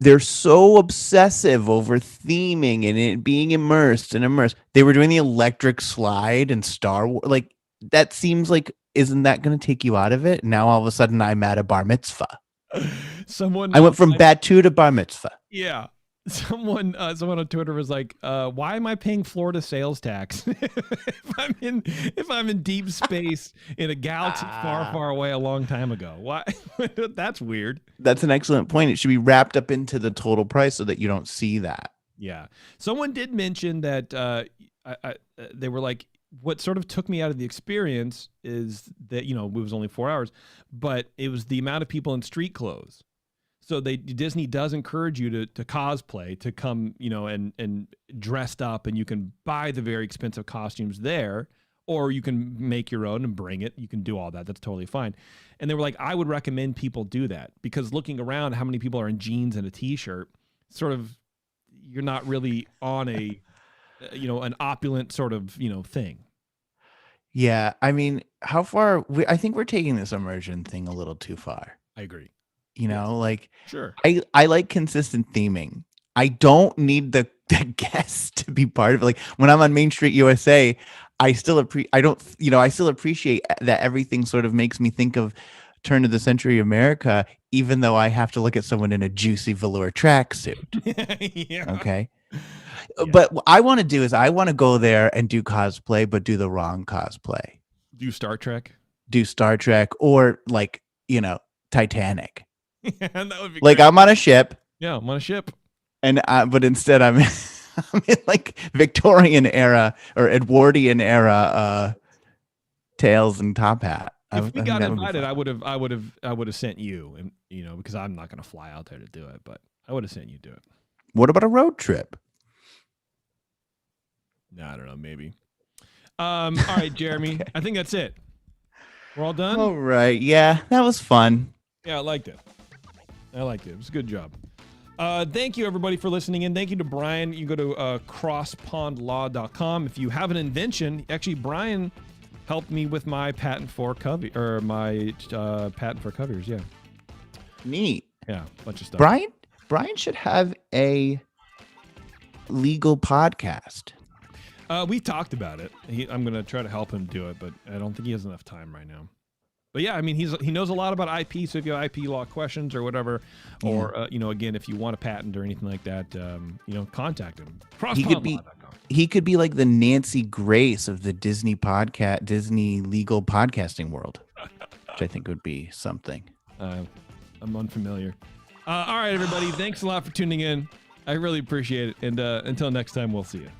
they're so obsessive over theming and it being immersed. They were doing the electric slide in Star Wars. Like, that seems like, isn't that going to take you out of it? Now all of a sudden I'm at a bar mitzvah. I went from Batu to bar mitzvah. Yeah. Someone on Twitter was like, why am I paying Florida sales tax if I'm in deep space in a galaxy far away a long time ago? Why? That's weird. That's an excellent point. It should be wrapped up into the total price so that you don't see that. Yeah. Someone did mention that they were like, what sort of took me out of the experience is that, it was only 4 hours, but it was the amount of people in street clothes. So Disney does encourage you to cosplay, to come, and dressed up, and you can buy the very expensive costumes there, or you can make your own and bring it. You can do all that. That's totally fine. And they were like, I would recommend people do that because looking around, how many people are in jeans and a t-shirt, sort of, you're not really on a, an opulent sort of, thing. Yeah. I mean, how far? I think we're taking this immersion thing a little too far. I agree. Like, Sure. I like consistent theming. I don't need the guests to be part of it. Like when I'm on Main Street USA, I still appreciate that everything sort of makes me think of turn of the century America, even though I have to look at someone in a juicy velour tracksuit. Yeah. Okay. Yeah. But what I want to do is I want to go there and do cosplay, but do the wrong cosplay. Do Star Trek. Or like, Titanic. Yeah, that would be like great. I'm on a ship. Yeah, I'm on a ship. And but instead I'm in like Victorian era or Edwardian era tails and top hat. If we got invited, I would have sent you, and because I'm not going to fly out there to do it, but I would have sent you to do it. What about a road trip? No, I don't know, maybe. All right, Jeremy. Okay. I think that's it. We're all done? All right. Yeah, that was fun. Yeah, I liked it. It was a good job. Thank you, everybody, for listening in. Thank you to Brian. You go to crosspondlaw.com. If you have an invention, actually, Brian helped me with my patent for patent for covers. Yeah. Neat. Yeah, bunch of stuff. Brian should have a legal podcast. We talked about it. I'm going to try to help him do it, but I don't think he has enough time right now. But yeah, I mean, he knows a lot about IP. So if you have IP law questions or whatever, or again, if you want a patent or anything like that, contact him. He could be like the Nancy Grace of the Disney legal podcasting world, which I think would be something. I'm unfamiliar. All right, everybody. Thanks a lot for tuning in. I really appreciate it. And until next time, we'll see you.